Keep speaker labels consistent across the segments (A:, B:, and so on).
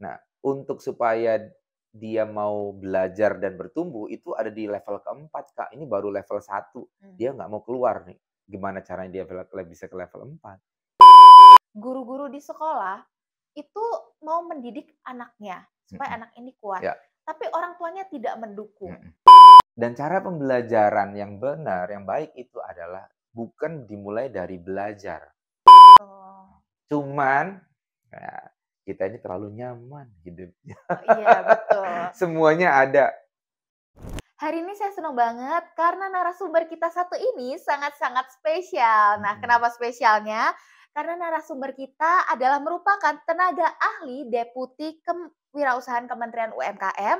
A: Nah, untuk supaya dia mau belajar dan bertumbuh itu ada di level keempat, Kak. Ini baru level satu.
B: Mmm.
A: Dia nggak mau keluar nih. Gimana caranya dia bisa ke level 4?
B: Guru-guru di sekolah itu mau mendidik anaknya supaya
A: Mhm,
B: anak ini kuat,
A: ya,
B: tapi orang tuanya tidak mendukung.
A: mhm. Dan cara pembelajaran yang benar, yang baik itu adalah bukan dimulai dari belajar.
B: Oh.
A: Cuman, nah, kita ini terlalu nyaman hidupnya.
B: Oh, iya betul.
A: Semuanya ada.
B: Hari ini saya senang banget karena narasumber kita satu ini sangat-sangat spesial. Nah,
A: Mhm.
B: kenapa spesialnya? Karena narasumber kita adalah merupakan tenaga ahli Deputi Kewirausahaan Kementerian UMKM,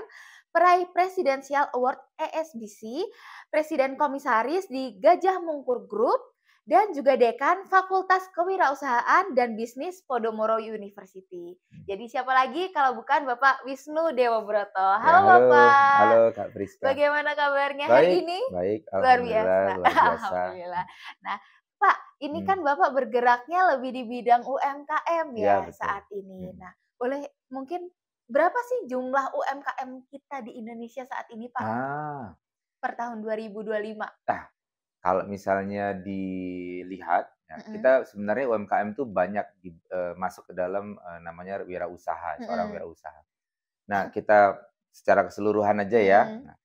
B: peraih Presidential Award ESBC, Presiden Komisaris di Gajah Mungkur Group, dan juga Dekan Fakultas Kewirausahaan dan Bisnis Podomoro University. Jadi siapa lagi kalau bukan Bapak Wisnu Dewa Broto.
A: Ya,
B: Halo
A: halo
B: Bapak.
A: Kak Priska.
B: Bagaimana kabarnya hari
A: Baik,
B: ini?
A: baik,
B: Luar
A: alhamdulillah
B: biasa,
A: luar biasa.
B: alhamdulillah. Nah, Pak, ini
A: Hmm,
B: kan Bapak bergeraknya lebih di bidang UMKM
A: iya
B: ya
A: betul.
B: saat ini.
A: Mhm.
B: Nah, boleh mungkin berapa sih jumlah UMKM kita di Indonesia saat ini, Pak,
A: Ah,
B: per tahun 2025?
A: ah, kalau misalnya dilihat, ya, kita
B: Mhm,
A: sebenarnya UMKM tuh banyak masuk ke dalam, namanya wirausaha, seorang
B: mhm,
A: wirausaha. Nah, kita secara keseluruhan aja ya.
B: mhm,
A: Nah,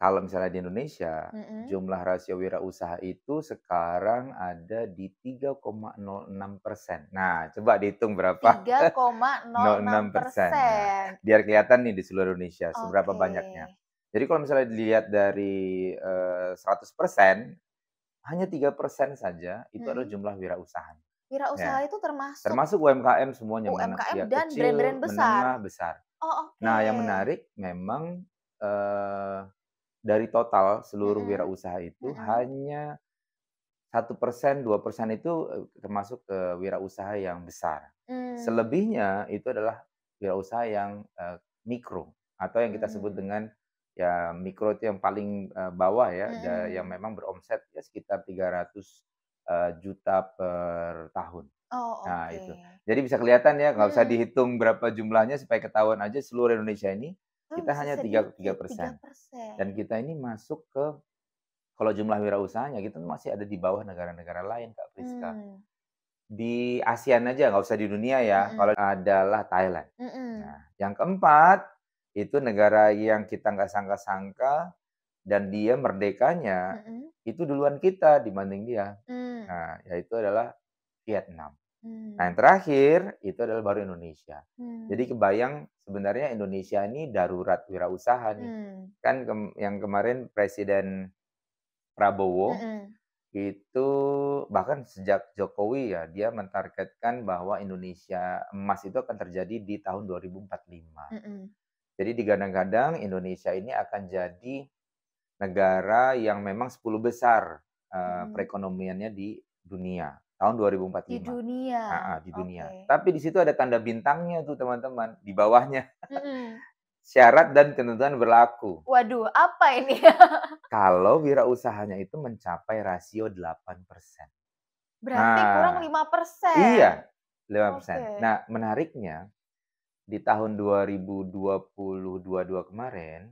A: kalau misalnya di Indonesia,
B: mhm.
A: jumlah rasio wirausaha itu sekarang ada di 3,06%. Nah, coba dihitung berapa? 0,6%. Nah,
B: 3,06%.
A: biar kelihatan nih di seluruh Indonesia seberapa
B: Oke.
A: banyaknya. Jadi kalau misalnya dilihat dari, 100%, hanya 3% saja itu adalah
B: Mhm.
A: jumlah wirausaha.
B: Wirausaha
A: Ya,
B: itu termasuk
A: termasuk UMKM semuanya,
B: UMKM
A: ya
B: dan brand-brand
A: kecil,
B: besar?
A: menengah, besar.
B: Oh, oke.
A: Nah, yang menarik memang, dari total seluruh
B: Mhm,
A: wirausaha itu
B: mhm.
A: hanya 1%, 2% itu, termasuk wirausaha yang besar.
B: Mmm,
A: Selebihnya itu adalah wirausaha yang, mikro atau yang kita sebut
B: mmm,
A: dengan ya mikro itu yang paling, bawah ya, yang
B: mhm.
A: memang beromset ya sekitar 300, juta per tahun.
B: Oh,
A: Nah
B: oke.
A: itu. Jadi bisa kelihatan ya, nggak usah
B: Mhm.
A: dihitung berapa jumlahnya supaya ketahuan aja seluruh Indonesia ini,
B: Oh,
A: kita
B: bisa
A: hanya tiga
B: sedikit,
A: persen.
B: 3%.
A: Dan kita ini masuk ke kalau jumlah wirausahanya kita masih ada di bawah negara-negara lain, Kak Priska.
B: Mmm,
A: Di ASEAN aja, nggak usah di dunia ya,
B: mhm,
A: kalau adalah Thailand.
B: mhm,
A: Nah, yang keempat, itu negara yang kita nggak sangka-sangka dan dia merdekanya
B: mhm,
A: itu duluan kita dibanding dia.
B: mmm,
A: Nah, yaitu adalah Vietnam. Nah, yang
B: mmm,
A: terakhir itu adalah baru Indonesia. Jadi
B: mmm,
A: kebayang sebenarnya Indonesia ini darurat wirausaha nih.
B: mmm,
A: Kan yang kemarin Presiden Prabowo
B: mhm,
A: itu bahkan sejak Jokowi ya, dia mentargetkan bahwa Indonesia emas itu akan terjadi di tahun 2045.
B: mhm,
A: Jadi digadang-gadang Indonesia ini akan jadi negara yang memang 10 besar,
B: mhm.
A: perekonomiannya di dunia, tahun 2045.
B: Di dunia,
A: Heeh, di dunia.
B: oke.
A: Tapi di situ ada tanda bintangnya tuh teman-teman, di bawahnya,
B: Mhm.
A: syarat dan ketentuan berlaku.
B: Waduh, apa ini?
A: Kalau wirausahanya itu mencapai rasio 8%.
B: Berarti kurang
A: Nah,
B: 5%.
A: iya, 5%.
B: Oke.
A: Nah, menariknya di tahun 2022 kemarin,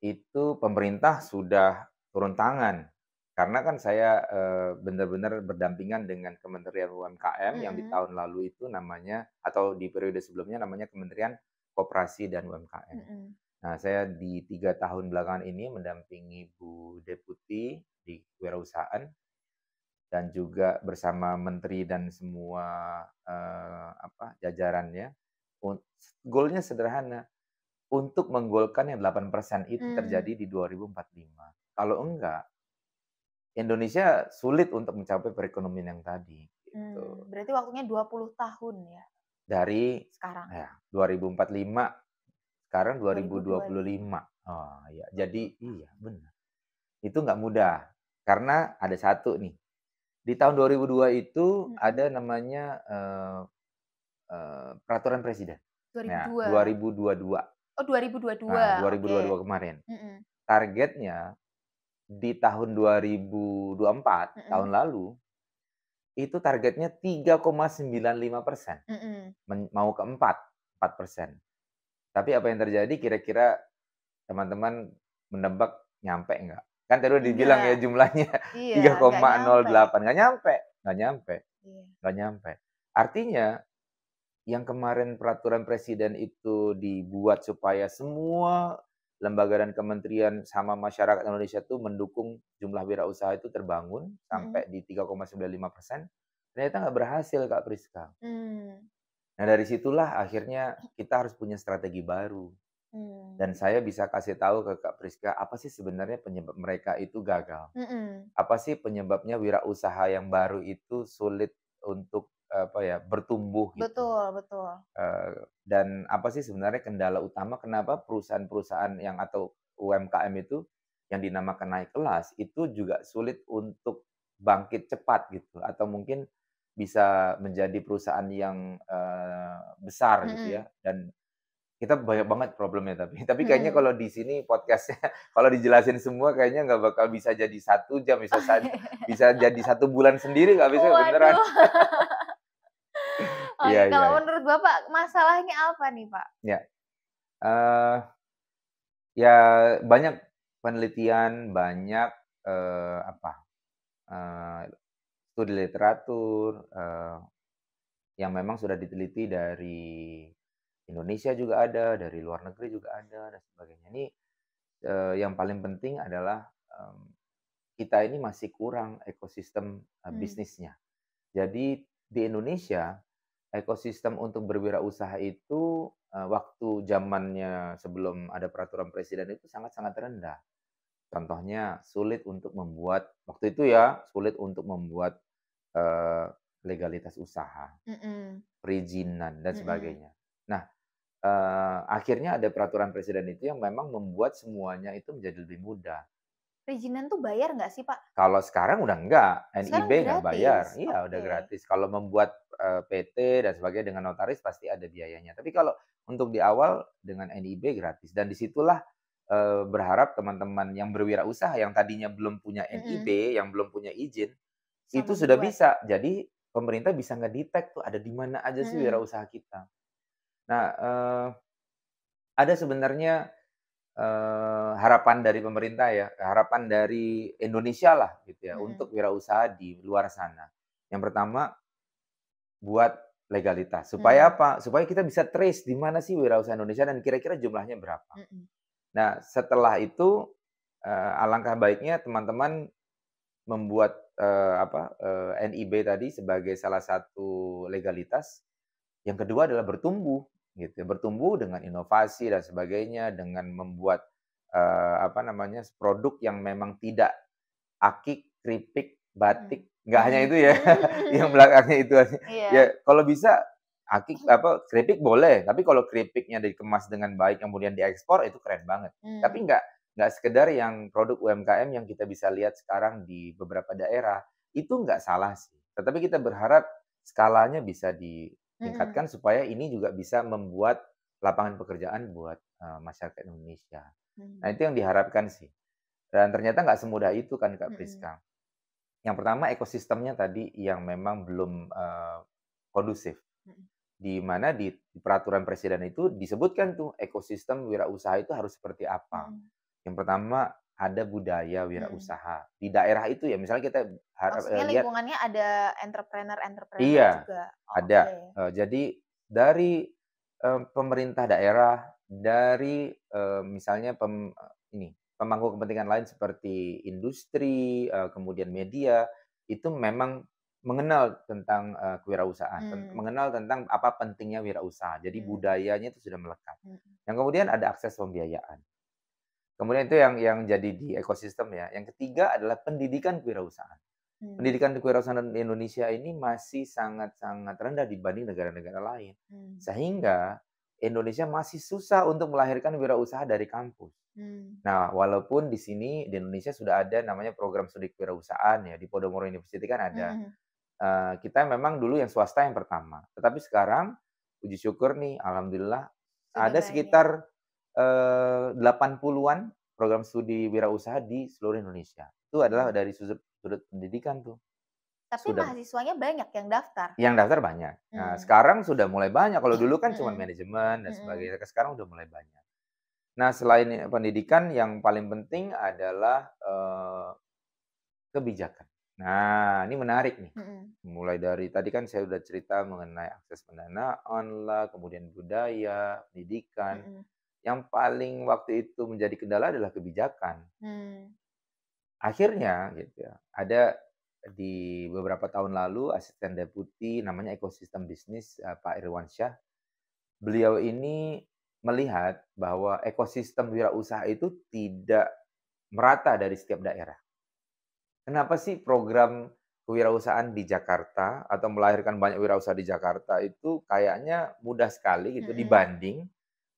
A: itu pemerintah sudah turun tangan. Karena kan saya, benar-benar berdampingan dengan Kementerian UMKM yang di
B: Mhm,
A: tahun lalu itu namanya atau di periode sebelumnya namanya Kementerian Koperasi dan UMKM.
B: mhm,
A: Nah, saya di 3 tahun belakangan ini mendampingi Bu Deputi di kewirausahaan dan juga bersama menteri dan semua, jajarannya, goalnya sederhana, untuk menggolkan yang 8% itu
B: mmm.
A: terjadi di 2045. Kalau enggak, Indonesia sulit untuk mencapai perekonomian yang tadi, gitu.
B: Berarti waktunya 20 tahun ya
A: Dari
B: sekarang?
A: ya 2045, sekarang 2025.
B: 2025.
A: Oh, iya. Jadi iya, benar. Itu nggak mudah, karena ada satu nih, di tahun 2002 itu
B: Mhm.
A: ada namanya, peraturan presiden. Nah,
B: 2002.
A: 2022.
B: Oh, 2022,
A: Nah,
B: oke.
A: 2022 kemarin.
B: Mhm,
A: Targetnya di tahun 2024, tahun
B: mhm,
A: lalu, itu targetnya 3,95%.
B: mhm.
A: Mau ke 4, 4%. Tapi apa yang terjadi kira-kira teman-teman menebak nyampe nggak? Kan tadi udah dibilang ya
B: Enggak.
A: jumlahnya
B: Iya, nggak nyampe.
A: 3,08, nggak nyampe,
B: Iya.
A: nggak nyampe. Artinya yang kemarin peraturan presiden itu dibuat supaya semua lembaga dan kementerian sama masyarakat Indonesia tuh mendukung jumlah wirausaha itu terbangun
B: Mhm.
A: sampai di 3,95%, ternyata nggak berhasil, Kak Priska.
B: Mmm.
A: Nah, dari situlah akhirnya kita harus punya strategi baru. Dan
B: Mmm.
A: saya bisa kasih tahu ke Kak Priska, apa sih sebenarnya penyebab mereka itu gagal?
B: Mhm.
A: Apa sih penyebabnya wirausaha yang baru itu sulit untuk, apa ya, bertumbuh gitu?
B: Betul betul.
A: Dan apa sih sebenarnya kendala utama kenapa perusahaan-perusahaan yang atau UMKM itu yang dinamakan naik kelas, itu juga sulit untuk bangkit cepat gitu, atau mungkin bisa menjadi perusahaan yang, besar gitu ya,
B: Mhm.
A: dan kita banyak banget problemnya tapi. Tapi kayaknya
B: Mhm.
A: kalau di sini podcastnya kalau dijelasin semua kayaknya nggak bakal bisa jadi 1 jam, bisa jadi 1 bulan sendiri nggak bisa beneran.
B: Waduh.
A: Iya
B: Oke,
A: iya
B: kalau
A: iya.
B: menurut Bapak masalahnya apa nih, Pak?
A: Ya, eee, ya banyak penelitian, banyak, apa, eee, studi literatur, yang memang sudah diteliti dari Indonesia juga ada, dari luar negeri juga ada, dan sebagainya. Ini, yang paling penting adalah, kita ini masih kurang ekosistem,
B: Mmm.
A: bisnisnya. Jadi di Indonesia, ekosistem untuk berwirausaha itu, waktu zamannya sebelum ada peraturan presiden itu sangat-sangat rendah. Contohnya sulit untuk membuat waktu itu ya, sulit untuk membuat, eee, legalitas usaha,
B: Mhm.
A: perizinan, dan
B: Mhm.
A: sebagainya. Nah, akhirnya ada peraturan presiden itu yang memang membuat semuanya itu menjadi lebih mudah.
B: Perizinan tuh bayar nggak sih, Pak?
A: Kalau sekarang udah enggak,
B: Sekarang
A: NIB nggak bayar.
B: gratis?
A: Iya, udah
B: Oke.
A: gratis. Kalau membuat, PT dan sebagainya dengan notaris pasti ada biayanya. Tapi kalau untuk di awal dengan NIB gratis dan disitulah berharap teman-teman yang berwirausaha yang tadinya belum punya
B: Mhm.
A: NIB, yang belum punya izin,
B: Bisa
A: itu sudah
B: membuat.
A: bisa. Jadi pemerintah bisa ngedetect tuh ada di mana aja sih
B: Mhm.
A: wirausaha kita. Nah, ada sebenarnya harapan dari pemerintah ya, harapan dari Indonesia lah gitu ya,
B: Mhm.
A: untuk wirausaha di luar sana. Yang pertama, buat legalitas. Supaya
B: Mmm.
A: apa? Supaya kita bisa trace di mana sih wirausaha Indonesia dan kira-kira jumlahnya berapa.
B: Mhm.
A: Nah, setelah itu, alangkah baiknya teman-teman membuat, NIB tadi sebagai salah satu legalitas. Yang kedua adalah bertumbuh, gitu ya. Bertumbuh dengan inovasi dan sebagainya, dengan membuat, apa namanya, produk yang memang tidak akik, keripik,
B: Mhm.
A: batik, nggak hanya
B: Mhm.
A: itu ya, yang belakangnya itu aja. Ya,
B: Iya.
A: kalau bisa akik keripik boleh, tapi kalau keripiknya dikemas dengan baik kemudian diekspor itu keren banget. Tapi
B: Mmm.
A: nggak sekedar yang produk UMKM yang kita bisa lihat sekarang di beberapa daerah, itu nggak salah sih. Tetapi kita berharap skalanya bisa
B: Mhm.
A: ditingkatkan supaya ini juga bisa membuat lapangan pekerjaan buat, masyarakat Indonesia. Nah,
B: Mmm.
A: itu yang diharapkan sih. Dan ternyata nggak semudah itu kan, Kak
B: Mhm.
A: Priska. Yang pertama ekosistemnya tadi yang memang belum, kondusif.
B: Mhm.
A: Di mana di peraturan presiden itu disebutkan tuh ekosistem wirausaha itu harus seperti apa.
B: Mhm.
A: Yang pertama ada budaya
B: Mhm.
A: wirausaha. Di daerah itu ya misalnya kita
B: Maksudnya
A: lihat
B: lingkungannya ada entrepreneur-entrepreneur
A: iya,
B: juga?
A: ada.
B: Oke.
A: Jadi dari, pemerintah daerah, dari, misalnya ini, pemangku kepentingan lain seperti industri, kemudian media, itu memang mengenal tentang, kewirausahaan,
B: Mmm.
A: mengenal tentang apa pentingnya wirausaha. Jadi
B: Mmm.
A: budayanya itu sudah melekat.
B: Mhm.
A: Yang kemudian ada akses pembiayaan. Kemudian itu yang jadi di ekosistem ya. Yang ketiga adalah pendidikan kewirausahaan.
B: Mmm.
A: Pendidikan kewirausahaan di Indonesia ini masih sangat-sangat rendah dibanding negara-negara lain.
B: Mmm.
A: Sehingga Indonesia masih susah untuk melahirkan wirausaha dari kampus.
B: Mmm.
A: Nah, walaupun di sini di Indonesia sudah ada namanya program studi kewirausahaan ya, di Podomoro University kan ada.
B: Mhm.
A: Kita memang dulu yang swasta yang pertama, tetapi sekarang puji syukur nih alhamdulillah
B: Sudah
A: ada
B: banyak.
A: sekitar, 80-an program studi wirausaha di seluruh Indonesia. Itu adalah
B: Mmm.
A: dari sudut sudut pendidikan tuh.
B: Tapi
A: sudah
B: mahasiswanya banyak yang daftar?
A: yang daftar banyak. Nah,
B: Mmm.
A: sekarang sudah mulai banyak, kalau dulu kan cuma
B: Mhm.
A: manajemen dan
B: Mhm.
A: sebagainya, sekarang udah mulai banyak. Nah, selain pendidikan yang paling penting adalah, kebijakan. Nah, ini menarik nih.
B: Mhm.
A: Mulai dari tadi kan saya udah cerita mengenai akses pendanaan lah, kemudian budaya, pendidikan.
B: Mhm.
A: Yang paling waktu itu menjadi kendala adalah kebijakan.
B: Mmm.
A: Akhirnya gitu ya, ada di beberapa tahun lalu asisten deputi namanya ekosistem bisnis, Pak Irwansyah. Beliau ini melihat bahwa ekosistem wirausaha itu tidak merata dari setiap daerah. Kenapa sih program kewirausahaan di Jakarta atau melahirkan banyak wirausaha di Jakarta itu kayaknya mudah sekali gitu
B: Mhm.
A: dibanding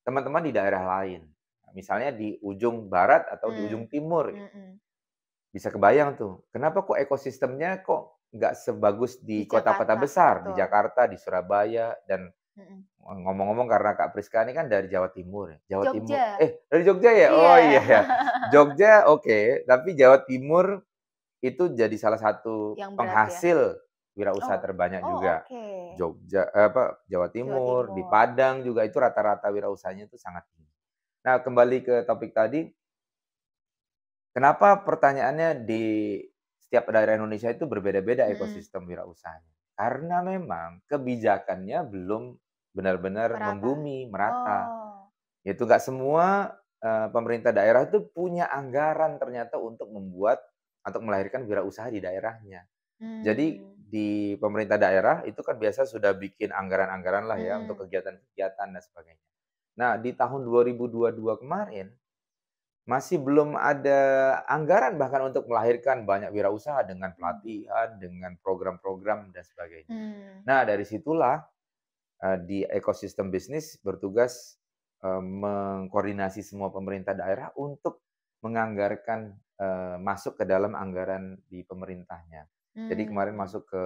A: teman-teman di daerah lain. Misalnya di ujung barat atau di
B: Mmm.
A: ujung timur.
B: Mhm.
A: Bisa kebayang tuh, kenapa kok ekosistemnya kok nggak sebagus
B: Di
A: di kota-kota
B: Jakarta,
A: besar, di
B: betul.
A: Jakarta, di Surabaya, dan
B: Mhm.
A: ngomong-ngomong karena Kak Priska ini kan dari Jawa Timur ya, Jawa Timur
B: Jogja.
A: dari Jogja ya? Oh iya
B: Iya.
A: ya, Jogja oke, tapi Jawa Timur itu jadi salah satu
B: Yang berat ya?
A: penghasil wirausaha
B: Oh.
A: terbanyak
B: Oh,
A: juga.
B: oke.
A: Jawa
B: Jawa
A: Timur, di
B: Timur.
A: Padang juga itu rata-rata wirausahanya itu sangat tinggi. Nah, kembali ke topik tadi, kenapa pertanyaannya di setiap daerah Indonesia itu berbeda-beda
B: Mhm.
A: ekosistem wirausahanya? Karena memang kebijakannya belum benar-benar
B: Merata.
A: membumi, merata.
B: Oh.
A: Itu nggak semua, pemerintah daerah itu punya anggaran ternyata untuk membuat atau melahirkan wirausaha di daerahnya. Jadi
B: Mmm.
A: di pemerintah daerah itu kan biasa sudah bikin anggaran-anggaran lah ya untuk
B: Mhm.
A: kegiatan-kegiatan dan sebagainya. Nah, di tahun 2022 kemarin masih belum ada anggaran bahkan untuk melahirkan banyak wirausaha dengan
B: Mmm.
A: pelatihan, dengan program-program dan sebagainya.
B: Mmm.
A: Nah, dari situlah, di ekosistem bisnis bertugas, mengkoordinasi semua pemerintah daerah untuk menganggarkan, masuk ke dalam anggaran di pemerintahnya. Jadi kemarin
B: Mmm.
A: masuk ke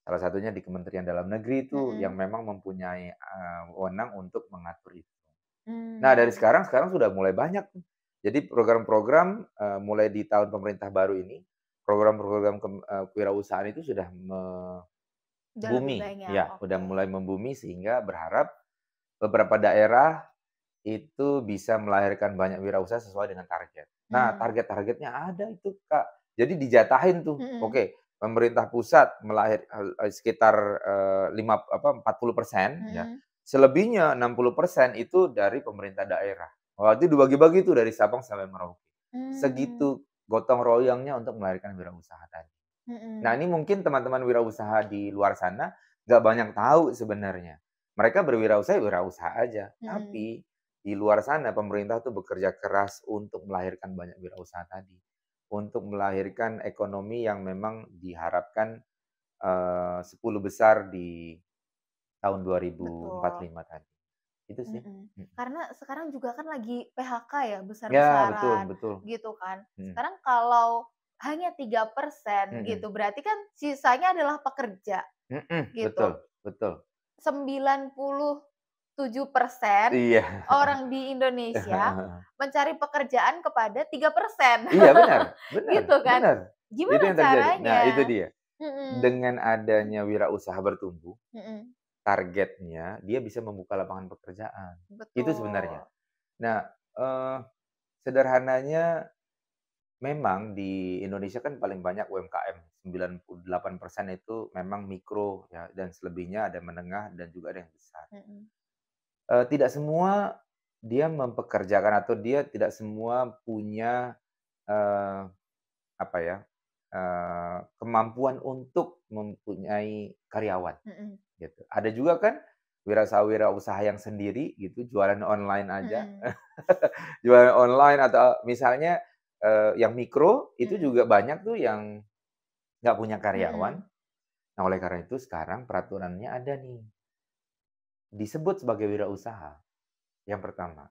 A: salah satunya di Kementerian Dalam Negeri itu yang
B: Mhm.
A: memang mempunyai, wewenang untuk mengatur itu. Nah, dari
B: Mmm.
A: sekarang sudah mulai banyak tuh. Jadi program-program, mulai di tahun pemerintah baru ini, program-program kewirausahaan itu sudah
B: Udah lebih
A: membumi,
B: banyak,
A: ya, udah
B: oke.
A: mulai membumi sehingga berharap beberapa daerah itu bisa melahirkan banyak wirausaha sesuai dengan target. Nah,
B: Mmm.
A: target-targetnya ada itu, Kak. Jadi dijatahin tuh,
B: Mhm.
A: oke, pemerintah pusat sekitar, 40% ya,
B: Mhm.
A: selebihnya 60% itu dari pemerintah daerah. Wah, itu dibagi-bagi tuh dari Sabang sampai Merauke.
B: Mmm.
A: Segitu gotong royongnya untuk melahirkan wirausaha tadi. Nah,
B: Mhm.
A: ini mungkin teman-teman wirausaha di luar sana nggak banyak tahu sebenarnya. Mereka berwirausaha, ya wirausaha aja.
B: Mhm.
A: Tapi di luar sana pemerintah tuh bekerja keras untuk melahirkan banyak wirausaha tadi. Untuk melahirkan ekonomi yang memang diharapkan 10 besar di tahun
B: Betul.
A: 2045 tadi. Itu sih.
B: Mhm.
A: Mhm.
B: Karena sekarang juga kan lagi PHK ya,
A: Ya, betul
B: besar-besaran,
A: betul.
B: gitu kan.
A: Mhm.
B: Sekarang kalau hanya 3%
A: Mhm.
B: gitu, berarti kan sisanya adalah pekerja,
A: Mhm,
B: gitu.
A: betul betul.
B: 97%
A: Iya.
B: orang di Indonesia mencari pekerjaan kepada 3%.
A: Iya, benar benar
B: Gitu kan.
A: benar. Itu
B: Gimana
A: yang terjadi. Nah, itu
B: caranya?
A: dia.
B: Mhm.
A: Dengan adanya wirausaha bertumbuh,
B: Mhm.
A: targetnya dia bisa membuka lapangan pekerjaan. Itu sebenarnya.
B: Betul.
A: Nah, sederhananya memang di Indonesia kan paling banyak UMKM, 98% itu memang mikro ya, dan selebihnya ada menengah dan juga ada yang besar.
B: Mhm.
A: Tidak semua dia mempekerjakan atau dia tidak semua punya, eee, apa ya, kemampuan untuk mempunyai karyawan.
B: Mhm.
A: Gitu. Ada juga kan wirausaha yang sendiri gitu, jualan online aja.
B: Mhm.
A: Jualan online atau misalnya, yang mikro itu
B: Mhm.
A: juga banyak tuh yang nggak punya karyawan.
B: Mhm.
A: Nah, oleh karena itu sekarang peraturannya ada nih, disebut sebagai wirausaha, yang pertama,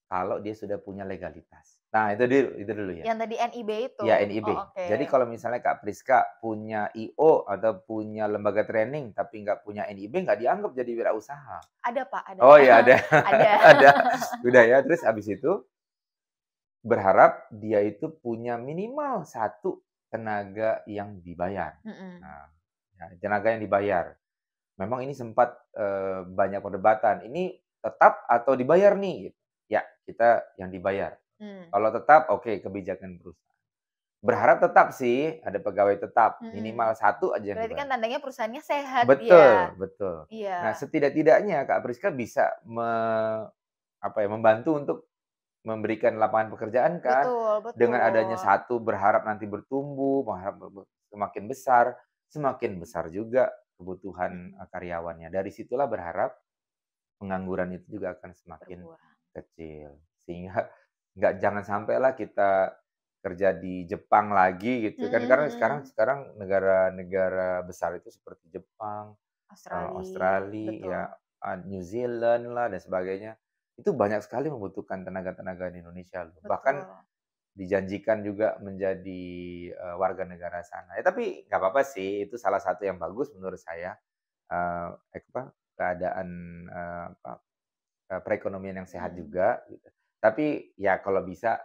A: kalau dia sudah punya legalitas. Nah, itu dulu ya.
B: Yang tadi NIB itu?
A: Iya,
B: Oh,
A: NIB.
B: oke.
A: Jadi kalau misalnya Kak Priska punya IO atau punya lembaga training tapi nggak punya NIB, nggak dianggap jadi wirausaha.
B: Ada, Pak, ada.
A: Oh ya ada,
B: Ada.
A: ada. Udah ya, terus habis itu berharap dia itu punya minimal satu tenaga yang dibayar.
B: Mhm.
A: Nah, ya, tenaga yang dibayar. Memang ini sempat, banyak perdebatan, ini tetap atau dibayar nih? Gitu. Ya, kita yang dibayar.
B: Mmm.
A: Kalau tetap, oke, kebijakan perusahaan. Berharap tetap sih, ada pegawai tetap,
B: Mhm.
A: minimal satu aja yang
B: Berarti kan
A: dibayar.
B: tandanya perusahaannya sehat ya?
A: Betul, betul. Nah,
B: Iya.
A: setidak-tidaknya Kak Priska bisa apa ya, membantu untuk memberikan lapangan pekerjaan kan,
B: Betul
A: dengan adanya
B: betul.
A: satu berharap nanti bertumbuh, berharap semakin besar juga kebutuhan,
B: Mhm.
A: karyawannya. Dari situlah berharap pengangguran itu juga akan semakin
B: Berkurang.
A: kecil. Sehingga jangan sampailah kita kerja di Jepang lagi gitu kan,
B: Mhm
A: karena sekarang
B: mhm.
A: sekarang negara-negara besar itu seperti Jepang,
B: Australia,
A: Australia, ya,
B: betul
A: New Zealand lah dan sebagainya, itu banyak sekali membutuhkan tenaga-tenaga di Indonesia loh. Bahkan
B: betul.
A: dijanjikan juga menjadi, warga negara sana. Ya tapi nggak apa-apa sih, itu salah satu yang bagus menurut saya, keadaan, apa, perekonomian yang sehat
B: Mhm.
A: juga gitu. Tapi ya kalau bisa,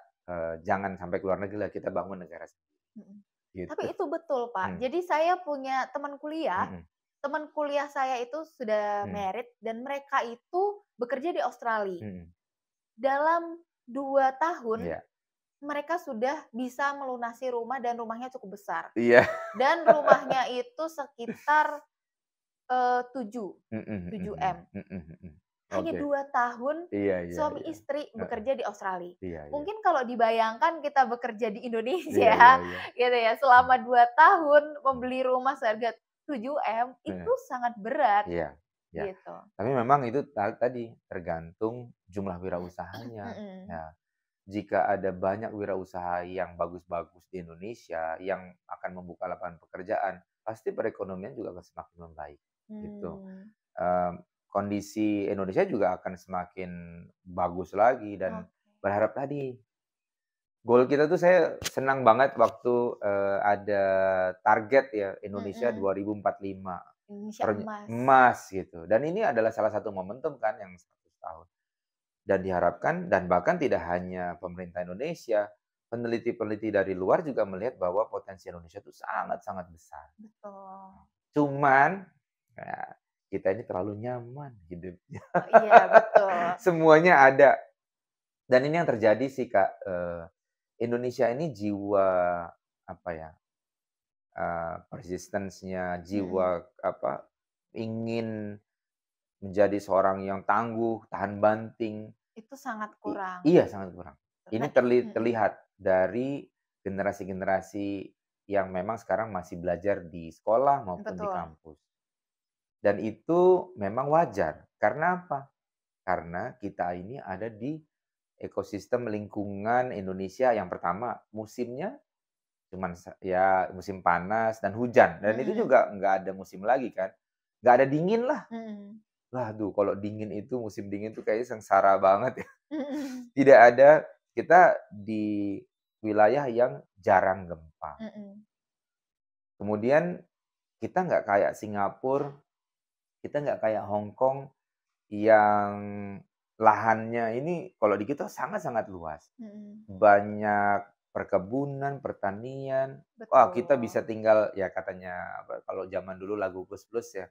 A: jangan sampai ke luar negeri lah, kita bangun negara sendiri,
B: Mhm. Tapi
A: gitu.
B: itu betul, Pak.
A: Mmm,
B: Jadi saya punya
A: mhm,
B: teman kuliah saya itu sudah
A: mhm,
B: married dan mereka itu bekerja di Australia.
A: mhm,
B: Dalam 2 tahun
A: iya.
B: mereka sudah bisa melunasi rumah dan rumahnya cukup besar.
A: Iya.
B: Dan rumahnya itu sekitar, 7,
A: Mhm,
B: 7 M.
A: mhm, mhm, mhm.
B: Hanya
A: Oke.
B: 2 tahun
A: Iya, iya,
B: suami
A: iya.
B: istri
A: Heeh.
B: bekerja di Australia.
A: Iya, iya.
B: Mungkin kalau dibayangkan kita bekerja di
A: Iya, iya,
B: Indonesia,
A: iya.
B: gitu ya,
A: Mmm,
B: selama 2 tahun
A: mmm,
B: membeli rumah seharga 7 M itu
A: heeh.
B: sangat berat,
A: Iya, iya.
B: gitu.
A: Tapi memang itu tadi, tergantung jumlah wirausahanya.
B: Mhm,
A: Ya, jika ada banyak wirausaha yang bagus-bagus di Indonesia, yang akan membuka lapangan pekerjaan, pasti perekonomian juga akan semakin membaik, gitu.
B: mmm,
A: Kondisi Indonesia juga akan semakin bagus lagi dan
B: oke.
A: berharap tadi, goal kita tuh saya senang banget waktu, ada target ya Indonesia
B: Mhm,
A: 2045.
B: Indonesia emas.
A: Emas gitu, dan ini adalah salah satu momentum kan yang 100 tahun. Dan diharapkan dan bahkan tidak hanya pemerintah Indonesia, peneliti-peneliti dari luar juga melihat bahwa potensi Indonesia itu sangat-sangat besar.
B: Betul.
A: Cuman, ya kita ini terlalu nyaman hidupnya.
B: Oh, iya betul.
A: Semuanya ada, dan ini yang terjadi sih Kak, Indonesia ini jiwa, apa ya, persistence-nya,
B: Mhm,
A: jiwa apa, ingin menjadi seorang yang tangguh, tahan banting,
B: itu sangat
A: i
B: kurang.
A: iya sangat kurang. Ini
B: Nah mhm,
A: terlihat dari generasi-generasi yang memang sekarang masih belajar di sekolah maupun di
B: betul.
A: kampus. Dan itu memang wajar, karena apa? Karena kita ini ada di ekosistem lingkungan Indonesia yang pertama musimnya cuman ya musim panas dan hujan, dan itu
B: Mhm,
A: juga nggak ada musim lagi kan, nggak ada dingin lah.
B: mhm,
A: Waduh, kalau dingin itu musim dingin tuh kayaknya sengsara banget ya.
B: mhm,
A: Tidak ada, kita di wilayah yang jarang gempa.
B: mhm.
A: Kemudian kita nggak kayak Singapura, kita nggak kayak Hong Kong yang lahannya ini kalau di kita sangat-sangat luas.
B: Mhm,
A: Banyak perkebunan, pertanian. Wah, kita
B: betul.
A: bisa tinggal ya katanya apa, kalau zaman dulu lagu Plus Plus ya,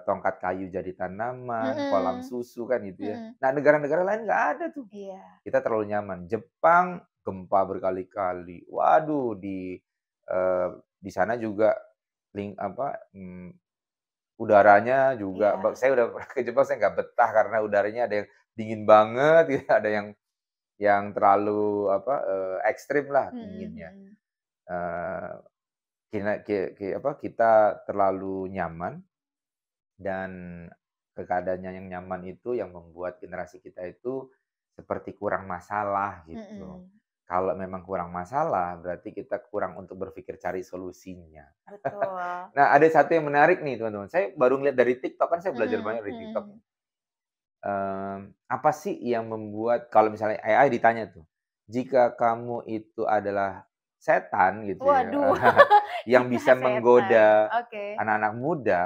A: tongkat kayu jadi tanaman, kolam
B: Mhm,
A: susu kan gitu ya.
B: mhm,
A: Nah, negara-negara lain nggak ada tuh.
B: iya,
A: Kita terlalu nyaman. Jepang gempa berkali-kali. Waduh, di sana juga udaranya juga
B: iya,
A: saya udah pernah ke Jepang, saya nggak betah karena udaranya ada yang dingin banget gitu, ada yang terlalu ekstrim lah
B: mhm
A: dinginnya.
B: mhm,
A: Eee, kina ki ki apa, kita terlalu nyaman dan keadaannya yang nyaman itu yang membuat generasi kita itu seperti kurang masalah gitu.
B: mhm,
A: Kalau memang kurang masalah, berarti kita kurang untuk berpikir cari solusinya.
B: betul.
A: Nah, ada satu yang menarik nih teman-teman, saya baru ngeliat dari TikTok, kan saya belajar
B: Mhm
A: banyak dari TikTok.
B: mhm.
A: Apa sih yang membuat kalau misalnya AI ditanya tuh, "Jika kamu itu adalah setan," gitu ya,
B: Waduh,
A: yang
B: jika
A: bisa
B: setan,
A: menggoda
B: oke.
A: anak-anak muda,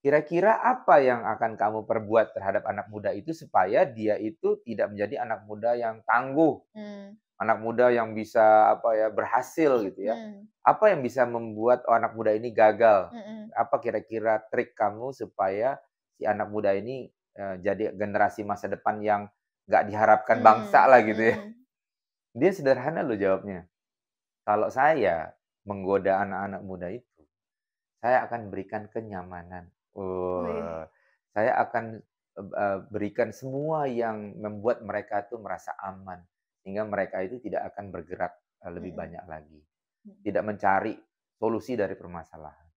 A: kira-kira apa yang akan kamu perbuat terhadap anak muda itu supaya dia itu tidak menjadi anak muda yang tangguh,
B: Mmm,
A: anak muda yang bisa apa ya, berhasil gitu ya.
B: Mhm,
A: Apa yang bisa membuat anak muda ini gagal?
B: mhm,
A: Apa kira-kira trik kamu supaya si anak muda ini, jadi generasi masa depan yang nggak diharapkan bangsa
B: mhm,
A: lah gitu ya?
B: mhm.
A: Dia sederhana loh jawabnya, "Kalau saya menggoda anak-anak muda itu, saya akan berikan kenyamanan."
B: Wih,
A: Saya akan, berikan semua yang membuat mereka tuh merasa aman, sehingga mereka itu tidak akan bergerak, lebih
B: mhm,
A: banyak lagi,
B: mhm.
A: tidak mencari solusi dari permasalahan.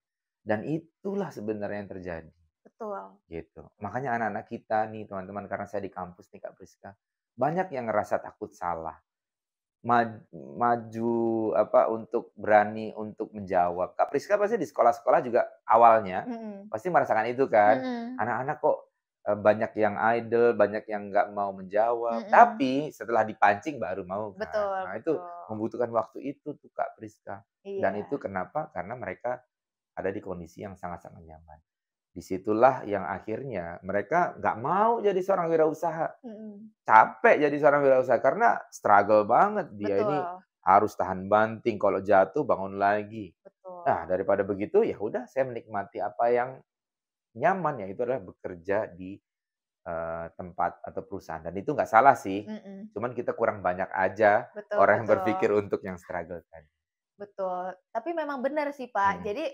A: Dan itulah sebenarnya yang terjadi,
B: Betul,
A: gitu.
B: betul.
A: Makanya anak-anak kita nih teman-teman, karena saya di kampus nih Kak Priska, banyak yang ngerasa takut salah. Maju apa, untuk berani untuk menjawab. Kak Priska pasti di sekolah-sekolah juga awalnya
B: Mhm,
A: pasti merasakan itu kan?
B: mhm,
A: Anak-anak kok, banyak yang idle, banyak yang nggak mau menjawab,
B: mhm.
A: tapi setelah dipancing baru mau kan.
B: Betul,
A: Nah itu
B: betul.
A: membutuhkan waktu itu tuh Kak Priska. Dan itu
B: Iya,
A: kenapa? Karena mereka ada di kondisi yang sangat-sangat nyaman. Disitulah yang akhirnya mereka nggak mau jadi seorang wirausaha.
B: mhm.
A: Capek jadi seorang wirausaha karena struggle banget dia ini
B: Betul,
A: harus tahan banting, kalau jatuh bangun lagi. Nah,
B: betul.
A: daripada begitu ya udah saya menikmati apa yang nyaman, yaitu adalah bekerja di, tempat atau perusahaan dan itu nggak salah sih,
B: Mhm.
A: cuman kita kurang banyak aja
B: Betul,
A: orang yang berpikir
B: betul,
A: untuk yang struggle tadi.
B: betul. Tapi memang benar sih, Pak.
A: Mhm,
B: Jadi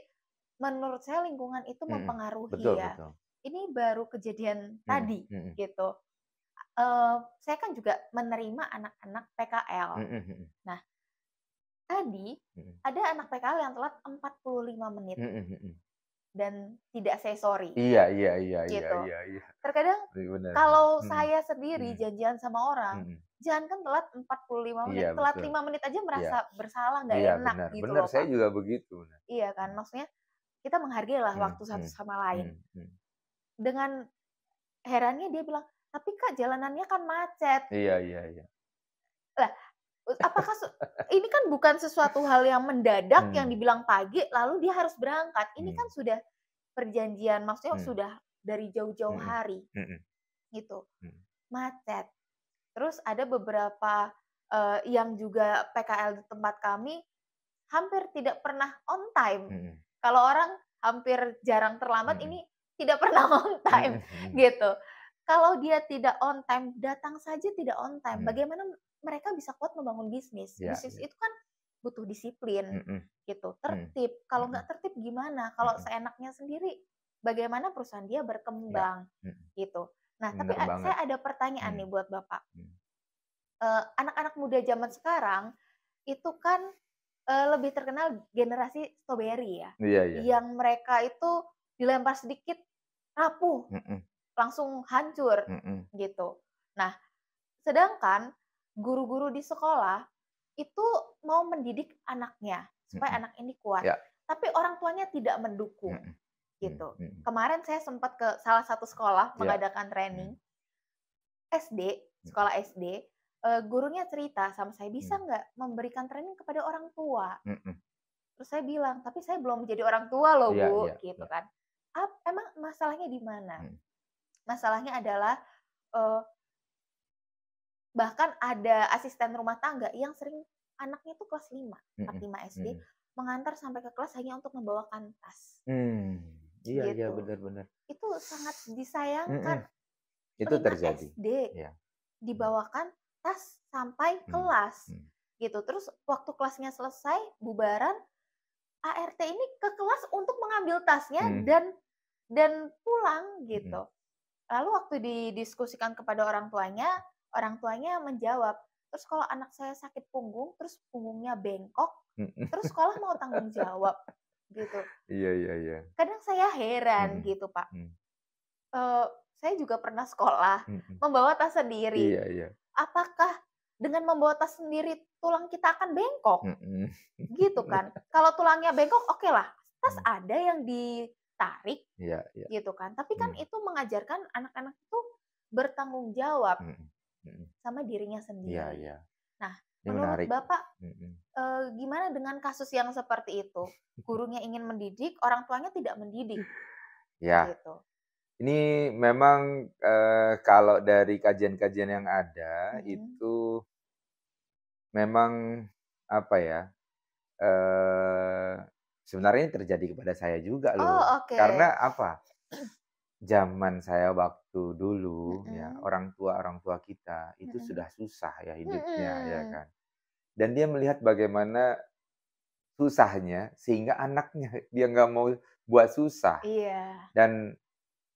B: menurut saya lingkungan itu
A: mhm,
B: mempengaruhi
A: betul
B: ya.
A: betul.
B: Ini baru kejadian
A: Mhm
B: tadi
A: mhm,
B: gitu. Saya kan juga menerima anak-anak PKL.
A: mhm mhm,
B: Nah, tadi
A: mhm,
B: ada anak PKL yang telat 45 menit
A: mhm mhm.
B: dan tidak say sorry
A: Iya iya iya iya
B: gitu.
A: iya iya,
B: Terkadang
A: bener bener,
B: kalau
A: mhm
B: saya sendiri
A: mhm
B: janjian sama orang,
A: mhm.
B: jangankan telat 45
A: Iya
B: menit, telat
A: betul,
B: 5 menit aja
A: iya.
B: merasa bersalah, nggak
A: Iya
B: enak
A: benar
B: gitu
A: benar,
B: loh,
A: saya
B: Pak.
A: juga begitu, nah.
B: Iya kan,
A: Mhm
B: maksudnya kita menghargailah
A: mhm
B: waktu satu
A: mhm
B: sama lain.
A: mhm mhm.
B: Dengan herannya dia bilang, "Tapi Kak, jalanannya kan macet."
A: Iya iya iya.
B: Lah, apakah ini kan bukan sesuatu hal yang mendadak yang
A: Mmm,
B: dibilang pagi lalu dia harus berangkat. Ini kan
A: mmm,
B: sudah perjanjian, maksudnya
A: mmm,
B: sudah dari jauh-jauh
A: mhm
B: hari
A: mhm
B: gitu,
A: mhm
B: macet. Terus ada beberapa, yang juga PKL di tempat kami hampir tidak pernah on time.
A: mhm
B: Kalau orang hampir jarang terlambat,
A: mhm
B: ini tidak pernah on time,
A: mhm mhm
B: gitu. Kalau dia tidak on time, datang saja tidak on time,
A: mhm.
B: bagaimana mereka bisa kuat membangun bisnis?
A: Iya
B: Bisnis
A: iya.
B: itu kan butuh disiplin,
A: Mhm
B: gitu,
A: mhm
B: tertib. Kalau
A: mhm
B: nggak tertib gimana? Kalau
A: mhm.
B: seenaknya sendiri, bagaimana perusahaan dia
A: Iya,
B: berkembang,
A: mhm,
B: gitu. Nah, tapi
A: bener banget.
B: saya ada pertanyaan
A: Mhm
B: nih buat Bapak.
A: mhm.
B: Anak-anak muda zaman sekarang itu kan, lebih terkenal generasi strawberry ya,
A: Iya iya iya.
B: yang mereka itu dilempar sedikit rapuh,
A: Mhm
B: langsung hancur,
A: mhm
B: gitu. Nah, sedangkan guru-guru di sekolah itu mau mendidik anaknya, supaya
A: mhm.
B: anak ini kuat,
A: Iya.
B: tapi orang tuanya tidak mendukung,
A: Mhm mhm
B: gitu.
A: mhm.
B: Kemarin saya sempat ke salah satu sekolah
A: Iya.
B: mengadakan training,
A: Mhm
B: SD,
A: mhm
B: sekolah SD, gurunya cerita sama saya, "Bisa
A: mhm
B: nggak memberikan training kepada orang tua?"
A: mhm.
B: Terus saya bilang, "Tapi saya belum menjadi orang tua loh,
A: Iya
B: Bu,"
A: iya
B: gitu
A: iya.
B: kan. Emang masalahnya di mana?
A: Mhm
B: Masalahnya adalah, eee, bahkan ada asisten rumah tangga yang sering anaknya tuh kelas 5, kelas
A: mhm
B: 5 SD,
A: mhm.
B: mengantar sampai ke kelas hanya untuk membawakan tas,
A: Mmm, iya iya,
B: gitu.
A: bener bener.
B: Itu sangat disayangkan,
A: Mhm, itu
B: 5
A: terjadi.
B: SD
A: Iya. Mhm
B: dibawakan tas sampai
A: mhm
B: kelas,
A: mhm
B: gitu. Terus waktu kelasnya selesai, bubaran, ART ini ke kelas untuk mengambil tasnya
A: mhm
B: dan pulang,
A: mhm
B: gitu. Lalu waktu didiskusikan kepada orang tuanya menjawab, "Terus kalau anak saya sakit punggung, terus punggungnya bengkok,
A: mhm.
B: terus sekolah mau tanggung jawab?" Gitu.
A: Iya iya iya.
B: Kadang saya heran
A: Mhm
B: gitu, Pak.
A: mhm
B: Eee, saya juga pernah sekolah,
A: mhm.
B: membawa tas sendiri.
A: Iya iya.
B: Apakah dengan membawa tas sendiri tulang kita akan bengkok?
A: Mhm.
B: Gitu kan. Kalau tulangnya bengkok, oke lah, tas
A: Mmm,
B: ada yang ditarik
A: iya iya.
B: gitu kan. Tapi kan
A: Mmm,
B: itu mengajarkan anak-anak itu bertanggung jawab
A: mhm mhm.
B: sama dirinya
A: Iya
B: sendiri.
A: iya.
B: Nah,
A: Ini
B: menurut
A: menarik.
B: Bapak,
A: Mhm.
B: gimana dengan kasus yang seperti itu? Gurunya ingin mendidik, orang tuanya tidak mendidik,
A: Ya,
B: gitu.
A: ini memang, kalau dari kajian-kajian yang ada
B: Mhm,
A: itu memang apa ya, eee, sebenarnya ini terjadi kepada saya juga loh.
B: Oh, oke.
A: Karena apa, zaman saya waktu dulu ya,
B: Mhm,
A: orang tua kita itu
B: mhm,
A: sudah susah ya hidupnya ya
B: mhm.
A: kan. Dan dia melihat bagaimana susahnya sehingga anaknya dia nggak mau buat susah.
B: Iya.
A: Dan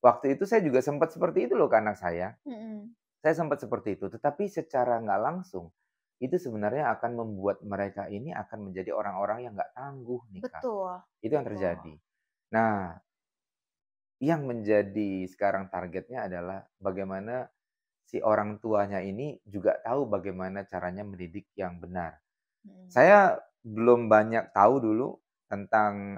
A: waktu itu saya juga sempat seperti itu loh ke anak saya.
B: Mhm.
A: Saya sempat seperti itu, tetapi secara nggak langsung, itu sebenarnya akan membuat mereka ini akan menjadi orang-orang yang nggak tangguh nih, Kak.
B: Betul,
A: Itu yang
B: betul.
A: terjadi. Nah, yang menjadi sekarang targetnya adalah bagaimana si orang tuanya ini juga tahu bagaimana caranya mendidik yang benar.
B: Mhm,
A: Saya belum banyak tahu dulu tentang,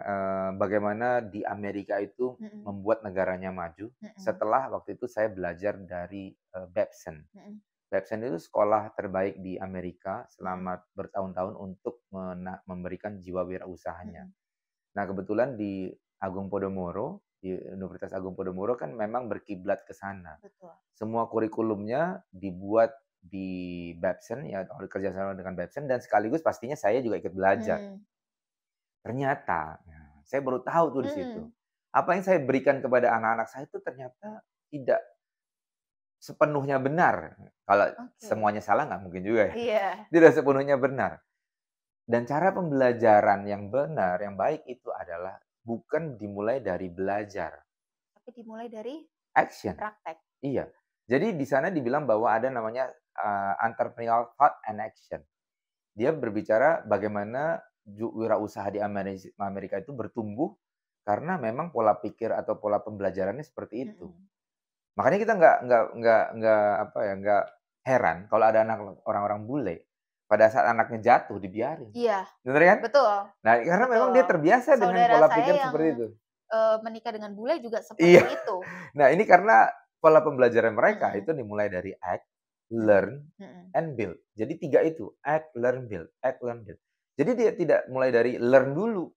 A: bagaimana di Amerika itu
B: mhm,
A: membuat negaranya maju,
B: mhm,
A: setelah waktu itu saya belajar dari, Babson.
B: mhm,
A: Babson itu sekolah terbaik di Amerika
B: mhm,
A: selama bertahun-tahun untuk memberikan jiwa wirausahanya.
B: mhm.
A: Nah, kebetulan di Agung Podomoro, di Universitas Agung Podomoro kan memang berkiblat ke sana.
B: Betul.
A: Semua kurikulumnya dibuat di Babson, ya kerjasama dengan Babson dan sekaligus pastinya saya juga ikut belajar.
B: Mhm,
A: Ternyata, nah, saya baru tahu tuh di situ.
B: mhm.
A: Apa yang saya berikan kepada anak-anak saya itu ternyata tidak sepenuhnya benar. Kalau
B: Oke.
A: semuanya salah nggak mungkin juga ya.
B: Iya,
A: Tidak sepenuhnya benar. Dan cara pembelajaran yang benar, yang baik itu adalah bukan dimulai dari belajar,
B: tapi dimulai dari
A: action.
B: praktek.
A: Iya. Jadi di sana dibilang bahwa ada namanya, entrepreneurial thought and action. Dia berbicara bagaimana wirausaha di Amerika itu bertumbuh karena memang pola pikir atau pola pembelajarannya seperti itu.
B: Mhm.
A: Makanya kita nggak apa ya, nggak heran kalau ada anak orang-orang bule, pada saat anaknya jatuh dibiarin.
B: Iya,
A: Bener kan?
B: betul,
A: Nah, karena memang
B: betul.
A: dia terbiasa dengan
B: Saudara
A: pola
B: saya
A: pikir
B: yang,
A: seperti itu.
B: menikah dengan bule juga
A: Iya.
B: seperti itu.
A: Nah, ini karena pola pembelajaran mereka
B: Mhm,
A: itu dimulai dari act,
B: mhm,
A: learn,
B: mhm.
A: and build. Jadi 3 itu, act, learn, build, act, learn, build. Jadi dia tidak mulai dari learn dulu.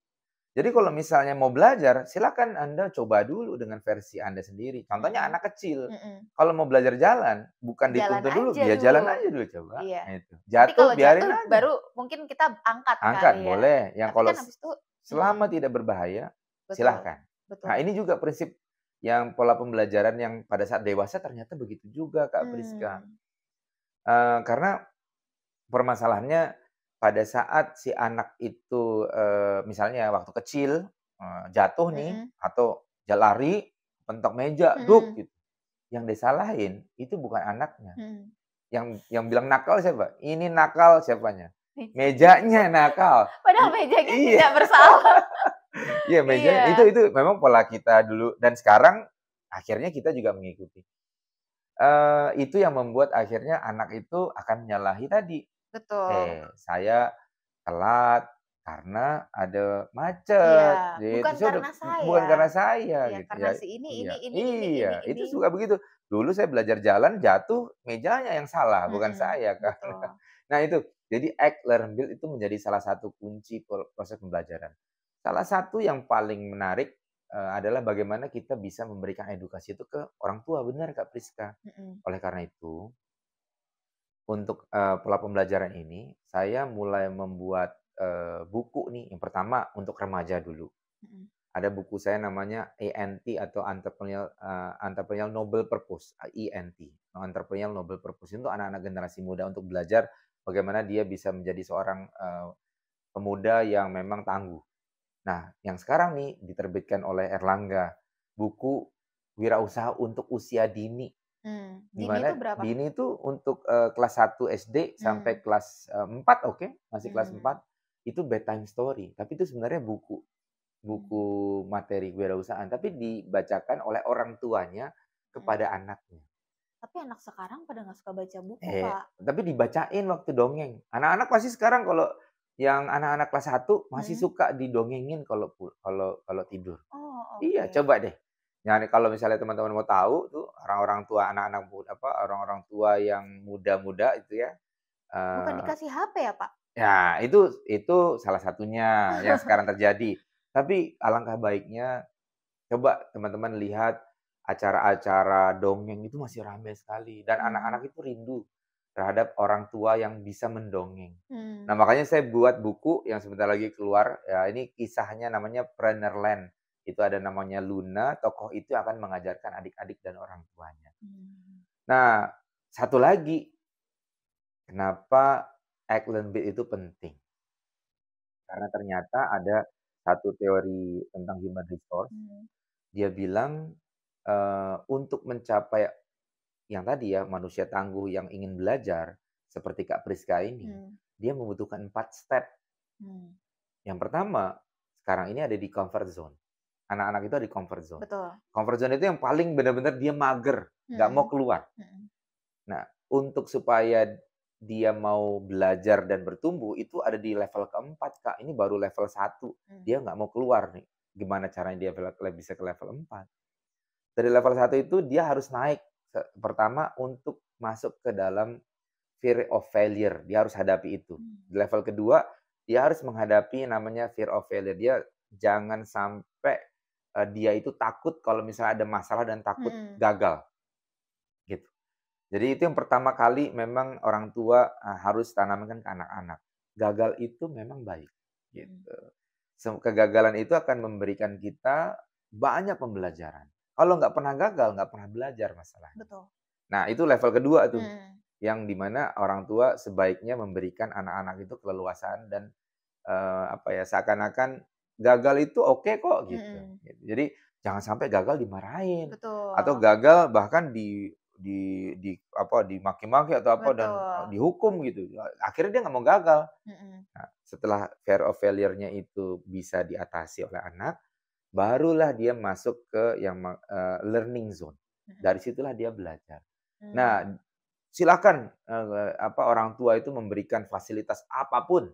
A: Jadi kalau
B: Mhm,
A: misalnya mau belajar, silakan Anda coba dulu dengan versi Anda sendiri. Contohnya
B: mhm,
A: anak kecil,
B: mhm.
A: kalau mau belajar jalan, bukan
B: Jalan
A: dituntut dulu,
B: aja
A: dia jalan
B: dulu.
A: aja dulu coba,
B: Iya.
A: nah itu.
B: Nanti
A: Jatuh
B: kalau
A: biarin
B: jatuh
A: aja,
B: baru mungkin kita angkat
A: angkat
B: kali ya.
A: boleh, yang
B: Tapi
A: kalau
B: kan habis itu
A: selama
B: mhm,
A: tidak berbahaya,
B: betul,
A: silahkan. Nah,
B: betul.
A: ini juga prinsip yang pola pembelajaran yang pada saat dewasa ternyata begitu juga, Kak Priska.
B: Mmm,
A: Karena permasalahannya pada saat si anak itu, misalnya waktu kecil, jatuh nih
B: mhm,
A: atau lari, pentok meja, duk
B: mhm,
A: gitu. Yang disalahin itu bukan anaknya,
B: mhm.
A: yang bilang nakal siapa? Ini nakal siapanya? Mejanya nakal.
B: Padahal mejanya
A: Iya.
B: tidak bersalah.
A: Iya, mejanya
B: Iya,
A: itu memang pola kita dulu dan sekarang akhirnya kita juga mengikuti. Itu yang membuat akhirnya anak itu akan menyalahi tadi,
B: betul.
A: saya telat karena ada
B: Iya,
A: macet, gitu.
B: bukan
A: Saya udah
B: karena saya.
A: bukan karena saya
B: Iya,
A: gitu
B: karena
A: ya.
B: si ini
A: Iya
B: ini
A: iya, itu
B: ini.
A: suka begitu. Dulu saya belajar jalan jatuh, mejanya yang salah, bukan
B: Mhm,
A: saya kan.
B: betul.
A: Nah itu, jadi act, learn, build itu menjadi salah satu kunci proses pembelajaran. Salah satu yang paling menarik, adalah bagaimana kita bisa memberikan edukasi itu ke orang tua, benar Kak Priska.
B: Mhm,
A: Oleh karena itu, untuk, pola pembelajaran ini, saya mulai membuat, buku nih, yang pertama untuk remaja dulu.
B: mhm,
A: Ada buku saya namanya ENT atau Entrepreneurial Noble Purpose, ENT, Entrepreneurial Noble Purpose. Itu anak-anak generasi muda untuk belajar bagaimana dia bisa menjadi seorang, pemuda yang memang tangguh. Nah, yang sekarang nih diterbitkan oleh Erlangga, buku Wirausaha untuk Usia Dini. Di
B: dini itu
A: mana
B: berapa?
A: dini itu untuk, kelas 1 SD
B: Mmm,
A: sampai kelas, 4 oke, masih kelas
B: mmm,
A: 4 itu bedtime story, tapi itu sebenarnya buku buku
B: mmm.
A: materi kewirausahaan, tapi dibacakan oleh orang tuanya
B: Mhm.
A: kepada anaknya.
B: Tapi anak sekarang pada nggak suka baca buku, Kak.
A: Tapi dibacain waktu dongeng. Anak-anak pasti sekarang kalau yang anak-anak kelas 1 masih
B: Mhm.
A: suka didongengin kalau tidur.
B: Oh,
A: Iya,
B: oke.
A: coba deh. Nah, kalau misalnya teman-teman mau tahu tuh orang-orang tua, anak-anak muda apa, orang-orang tua yang muda-muda itu ya,
B: Bukan
A: eee,
B: dikasih HP ya, Pak?
A: ya itu salah satunya yang sekarang terjadi. Tapi alangkah baiknya coba teman-teman lihat acara-acara dongeng itu masih ramai sekali dan
B: Mmm,
A: anak-anak itu rindu terhadap orang tua yang bisa mendongeng. Nah,
B: Hmm.
A: makanya saya buat buku yang sebentar lagi keluar, ya ini kisahnya namanya Prenderland. Itu ada namanya Luna, tokoh itu akan mengajarkan adik-adik dan orang tuanya.
B: Hmm.
A: Nah, satu lagi, kenapa Egg-Learn-Beat itu penting? Karena ternyata ada satu teori tentang human resource,
B: Hmm.
A: dia bilang, untuk mencapai yang tadi ya, manusia tangguh yang ingin belajar, seperti Kak Priska ini,
B: Hmm.
A: dia membutuhkan 4 step.
B: Hmm.
A: Yang pertama, sekarang ini ada di comfort zone. Anak-anak itu ada di comfort zone.
B: Betul.
A: Comfort zone itu yang paling benar-benar dia mager, nggak mau
B: Hmm.
A: keluar.
B: Hmm.
A: Nah, untuk supaya dia mau belajar dan bertumbuh, itu ada di level keempat, Kak. Ini baru level 1.
B: Hmm.
A: Dia nggak mau keluar nih. Gimana caranya dia bisa ke level 4? Dari level 1 itu dia harus naik. Pertama untuk masuk ke dalam fear of failure, dia harus hadapi itu.
B: Hmm.
A: Di level kedua, dia harus menghadapi namanya fear of failure. Dia jangan sampai, dia itu takut kalau misalnya ada masalah dan takut
B: Hmm.
A: gagal, gitu. Jadi itu yang pertama kali memang orang tua, harus tanamkan ke anak-anak. Gagal itu memang baik,
B: Hmm.
A: gitu. Kegagalan itu akan memberikan kita banyak pembelajaran. Kalau nggak pernah gagal, nggak pernah belajar masalahnya.
B: Betul.
A: Nah, itu level kedua tuh,
B: Hmm.
A: yang di mana orang tua sebaiknya memberikan anak-anak itu keleluasaan dan, apa ya, seakan-akan gagal itu oke kok, gitu.
B: Hmm.
A: Jadi jangan sampai gagal dimarahin, atau
B: Betul.
A: gagal bahkan di apa, dimaki-maki atau apa dan,
B: Betul.
A: dihukum gitu. Akhirnya dia nggak mau gagal.
B: Hmm.
A: Nah, setelah fear of failure-nya itu bisa diatasi oleh anak, barulah dia masuk ke yang learning zone.
B: Hmm.
A: Dari situlah dia belajar.
B: Hmm.
A: Nah, silakan, apa, orang tua itu memberikan fasilitas apapun,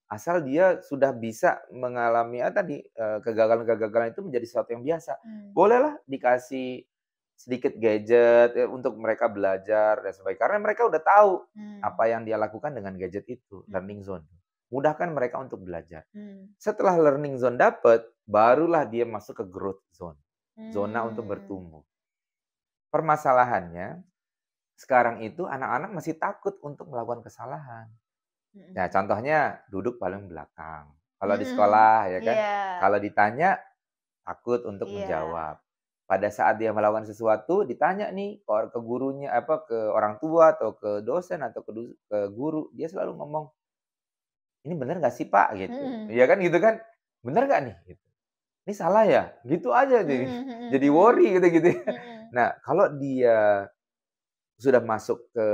A: asal dia sudah bisa mengalami, tadi, kegagalan-kegagalan itu menjadi sesuatu yang biasa.
B: Hmm.
A: Bolehlah dikasih sedikit gadget, untuk mereka belajar dan sebagainya, karena mereka udah tahu
B: Hmm.
A: apa yang dia lakukan dengan gadget itu,
B: Hmm.
A: learning zone. Mudahkan mereka untuk belajar.
B: Hmm.
A: Setelah learning zone dapat, barulah dia masuk ke growth zone, zona untuk
B: Hmm.
A: bertumbuh. Permasalahannya, sekarang itu anak-anak masih takut untuk melakukan kesalahan. Ya,
B: Hmm.
A: contohnya duduk paling belakang. Kalau di
B: Hmm.
A: sekolah ya kan,
B: Iya.
A: kalau ditanya takut untuk
B: Iya.
A: menjawab. Pada saat dia melakukan sesuatu ditanya nih ke gurunya, apa, ke orang tua atau ke dosen atau ke guru, dia selalu ngomong, "Ini bener nggak sih, Pak?" Gitu.
B: Hmm.
A: Iya kan gitu kan, "Bener nggak nih?" Gitu. "Ini salah ya?" Gitu aja jadi
B: Hmm. Hmm.
A: jadi
B: Hmm.
A: worry gitu-gitu ya.
B: Hmm.
A: Nah, kalau dia sudah masuk ke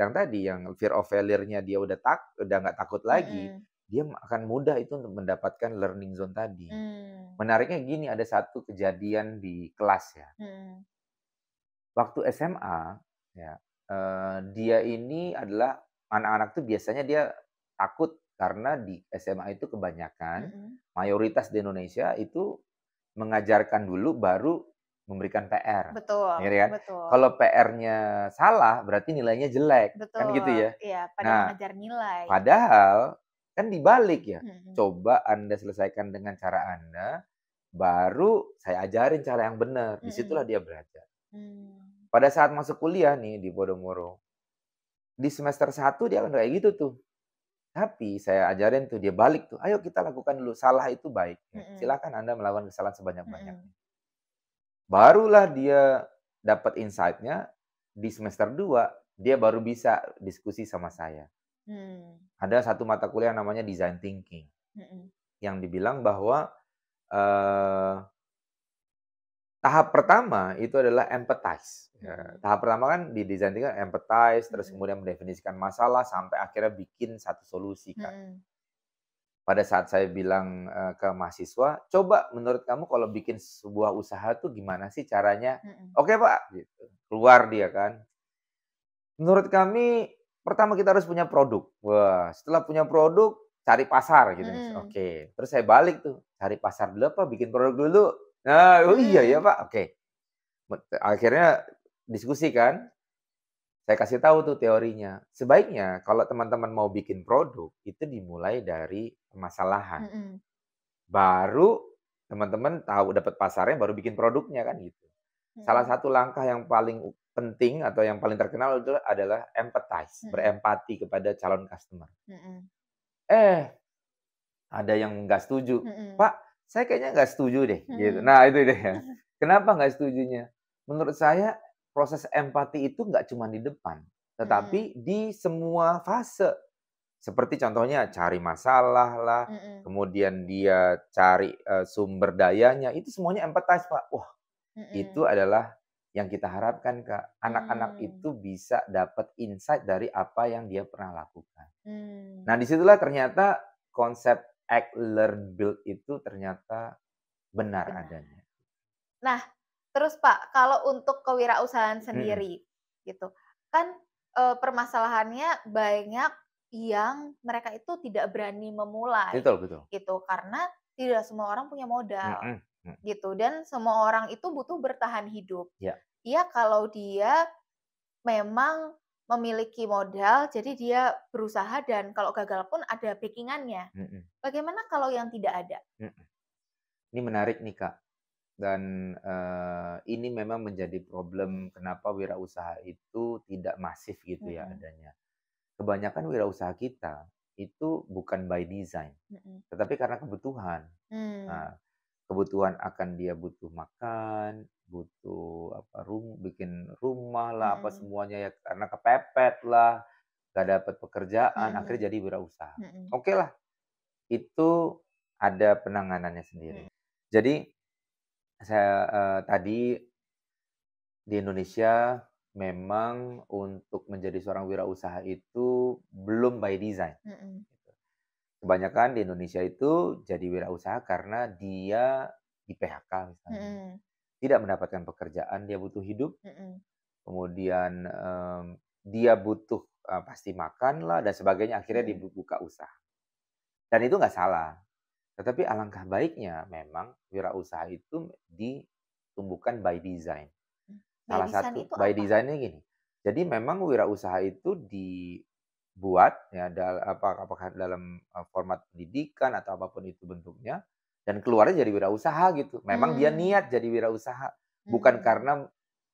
A: yang tadi, yang fear of failure-nya dia udah nggak takut lagi,
B: Hmm.
A: dia akan mudah itu untuk mendapatkan learning zone tadi.
B: Hmm.
A: Menariknya gini, ada satu kejadian di kelas ya.
B: Hmm.
A: Waktu SMA, ya, dia ini adalah anak-anak tuh biasanya dia takut karena di SMA itu kebanyakan,
B: Hmm.
A: mayoritas di Indonesia itu mengajarkan dulu baru memberikan PR,
B: Betul,
A: ya kan?
B: betul,
A: Kalau PR-nya salah berarti nilainya jelek, kan gitu
B: betul.
A: ya.
B: Iya, pada
A: Nah,
B: mengejar nilai.
A: padahal kan dibalik ya,
B: Mhm.
A: coba Anda selesaikan dengan cara Anda, baru saya ajarin cara yang benar, disitulah
B: Mhm.
A: dia belajar.
B: Mmm.
A: Pada saat masuk kuliah nih di Podomoro, di semester 1 dia kan kayak gitu tuh. Tapi saya ajarin tuh, dia balik tuh, "Ayo kita lakukan dulu, salah itu baik ya.
B: Mhm.
A: Silakan Anda melakukan kesalahan
B: Mhm.
A: sebanyak-banyaknya." Barulah dia dapat insight-nya, di semester 2 dia baru bisa diskusi sama saya.
B: Mmm.
A: Ada satu mata kuliah namanya design thinking,
B: Mhm.
A: yang dibilang bahwa, eee tahap pertama itu adalah empathize, ya.
B: Mhm.
A: Tahap pertama kan di design thinking kan empathize, terus
B: Mhm.
A: kemudian mendefinisikan masalah sampai akhirnya bikin satu solusi, Kak.
B: Mhm.
A: Pada saat saya bilang, ke mahasiswa, "Coba menurut kamu kalau bikin sebuah usaha tuh gimana sih caranya?"
B: Mhm.
A: "Oke, Pak," gitu. Keluar dia kan, "Menurut kami pertama kita harus punya produk." Wah, setelah punya produk, cari pasar gitu.
B: Mhm.
A: Oke, terus saya balik tuh, "Cari pasar dulu apa bikin produk dulu?" Nah, "Oh iya ya,
B: Mhm.
A: Pak." Oke. Akhirnya diskusi kan, saya kasih tahu tuh teorinya. Sebaiknya kalau teman-teman mau bikin produk, itu dimulai dari permasalahan.
B: Mhm.
A: Baru teman-teman tahu dapat pasarnya, baru bikin produknya kan gitu. Salah
B: Mhm.
A: satu langkah yang paling penting atau yang paling terkenal itu adalah empathize,
B: Mhm.
A: berempati kepada calon customer.
B: Mhm.
A: Eh, ada yang nggak setuju,
B: Mhm.
A: "Pak, saya kayaknya nggak setuju deh," gitu.
B: Mhm.
A: Nah, itu deh ya. Kenapa nggak setujunya? Menurut saya proses empati itu nggak cuma di depan,
B: Mhm.
A: tetapi di semua fase. Seperti contohnya cari masalah lah,
B: Mhm.
A: kemudian dia cari, sumber dayanya, itu semuanya empathize, Pak. Wah, itu
B: Mhm.
A: adalah yang kita harapkan, Kak. Anak-anak
B: Mmm.
A: itu bisa dapat insight dari apa yang dia pernah lakukan.
B: Mmm.
A: Nah, disitulah ternyata konsep act, learn, build itu ternyata benar
B: Benar.
A: adanya.
B: Nah, terus Pak, kalau untuk kewirausahaan
A: Mhm,
B: sendiri, gitu, kan, permasalahannya banyak yang mereka itu tidak berani memulai,
A: betul betul.
B: gitu, karena tidak semua orang punya modal,
A: Mhm mhm.
B: gitu, dan semua orang itu butuh bertahan hidup.
A: Ya,
B: Iya, kalau dia memang memiliki modal, jadi dia berusaha dan kalau gagal pun ada backing-annya.
A: mhm
B: Bagaimana kalau yang tidak ada?
A: mhm. Ini menarik nih, Kak, dan, ini memang menjadi problem kenapa wirausaha itu tidak masif gitu ya
B: Mhm.
A: adanya. Kebanyakan wirausaha kita itu bukan by design,
B: Mhm.
A: tetapi karena kebutuhan.
B: Mmm.
A: Nah, kebutuhan akan dia butuh makan, butuh apa, bikin rumah lah, apa
B: Mhm.
A: semuanya ya karena kepepet lah, nggak dapat pekerjaan,
B: Mhm.
A: akhirnya jadi wirausaha.
B: Mhm.
A: Oke lah, itu ada penanganannya sendiri.
B: Mhm.
A: Jadi saya, tadi di Indonesia memang untuk menjadi seorang wirausaha itu belum by design.
B: Mhm.
A: Kebanyakan di Indonesia itu jadi wirausaha karena dia di-PHK misalnya,
B: Mhm.
A: tidak mendapatkan pekerjaan, dia butuh hidup,
B: Mhm.
A: kemudian, dia butuh, pasti makan lah dan sebagainya, akhirnya
B: Mhm.
A: dibuka usaha. Dan itu nggak salah, tetapi alangkah baiknya memang wirausaha itu ditumbuhkan by design.
B: Mmm. By
A: Salah
B: design
A: satu
B: itu
A: by
B: apa?
A: design-nya gini, jadi memang wirausaha itu dibuat ya apakah dalam, format pendidikan atau apapun itu bentuknya, dan keluarnya jadi wirausaha gitu. Memang dia
B: Mmm.
A: niat jadi wirausaha, bukan
B: Mmm.
A: karena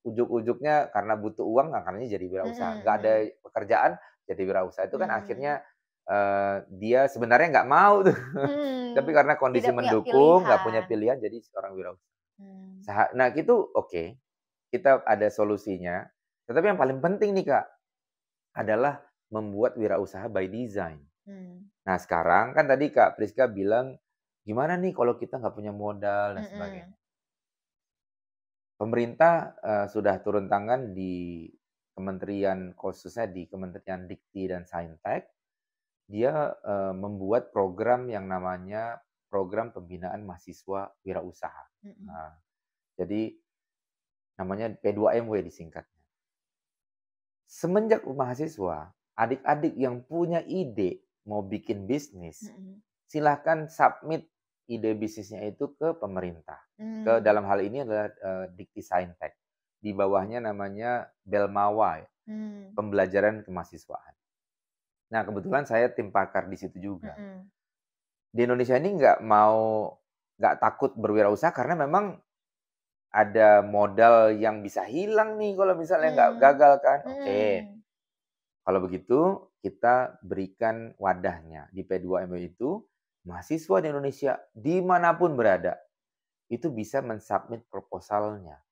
A: ujug-ujugnya karena butuh uang makanya jadi wirausaha.
B: Mhm.
A: Nggak ada
B: Mhm.
A: pekerjaan jadi wirausaha, itu kan
B: Mmm.
A: akhirnya, dia sebenarnya nggak mau tuh, tapi
B: Mmm.
A: karena kondisi
B: Tidak punya
A: mendukung, nggak punya
B: pilihan.
A: pilihan jadi seorang
B: Mmm.
A: wirausaha. Nah itu oke. Kita ada solusinya, tetapi yang paling penting nih, Kak, adalah membuat wirausaha by design.
B: Mmm.
A: Nah, sekarang kan tadi Kak Priska bilang, "Gimana nih kalau kita nggak punya modal dan
B: Mhm.
A: sebagainya?" Pemerintah, sudah turun tangan di kementerian khususnya di Kementerian Dikti dan Saintek, dia, membuat program yang namanya Program Pembinaan Mahasiswa Wirausaha.
B: Mhm.
A: Nah, jadi namanya P2MW disingkatnya. Semenjak mahasiswa, adik-adik yang punya ide mau bikin bisnis,
B: Mhm.
A: silahkan submit ide bisnisnya itu ke pemerintah. Ke
B: Mmm.
A: dalam hal ini adalah, Dikti-Saintek. Di bawahnya namanya Belmawa ya,
B: Mmm.
A: Pembelajaran Kemahasiswaan. Nah, kebetulan saya tim pakar di situ juga.
B: Mhm.
A: Di Indonesia ini nggak takut berwirausaha karena memang ada modal yang bisa hilang nih kalau misalnya nggak
B: Mmm.
A: gagal kan. Oke.
B: Mmm.
A: Kalau begitu, kita berikan wadahnya. Di P2MW itu, mahasiswa di Indonesia dimanapun berada, itu bisa mensubmit proposalnya,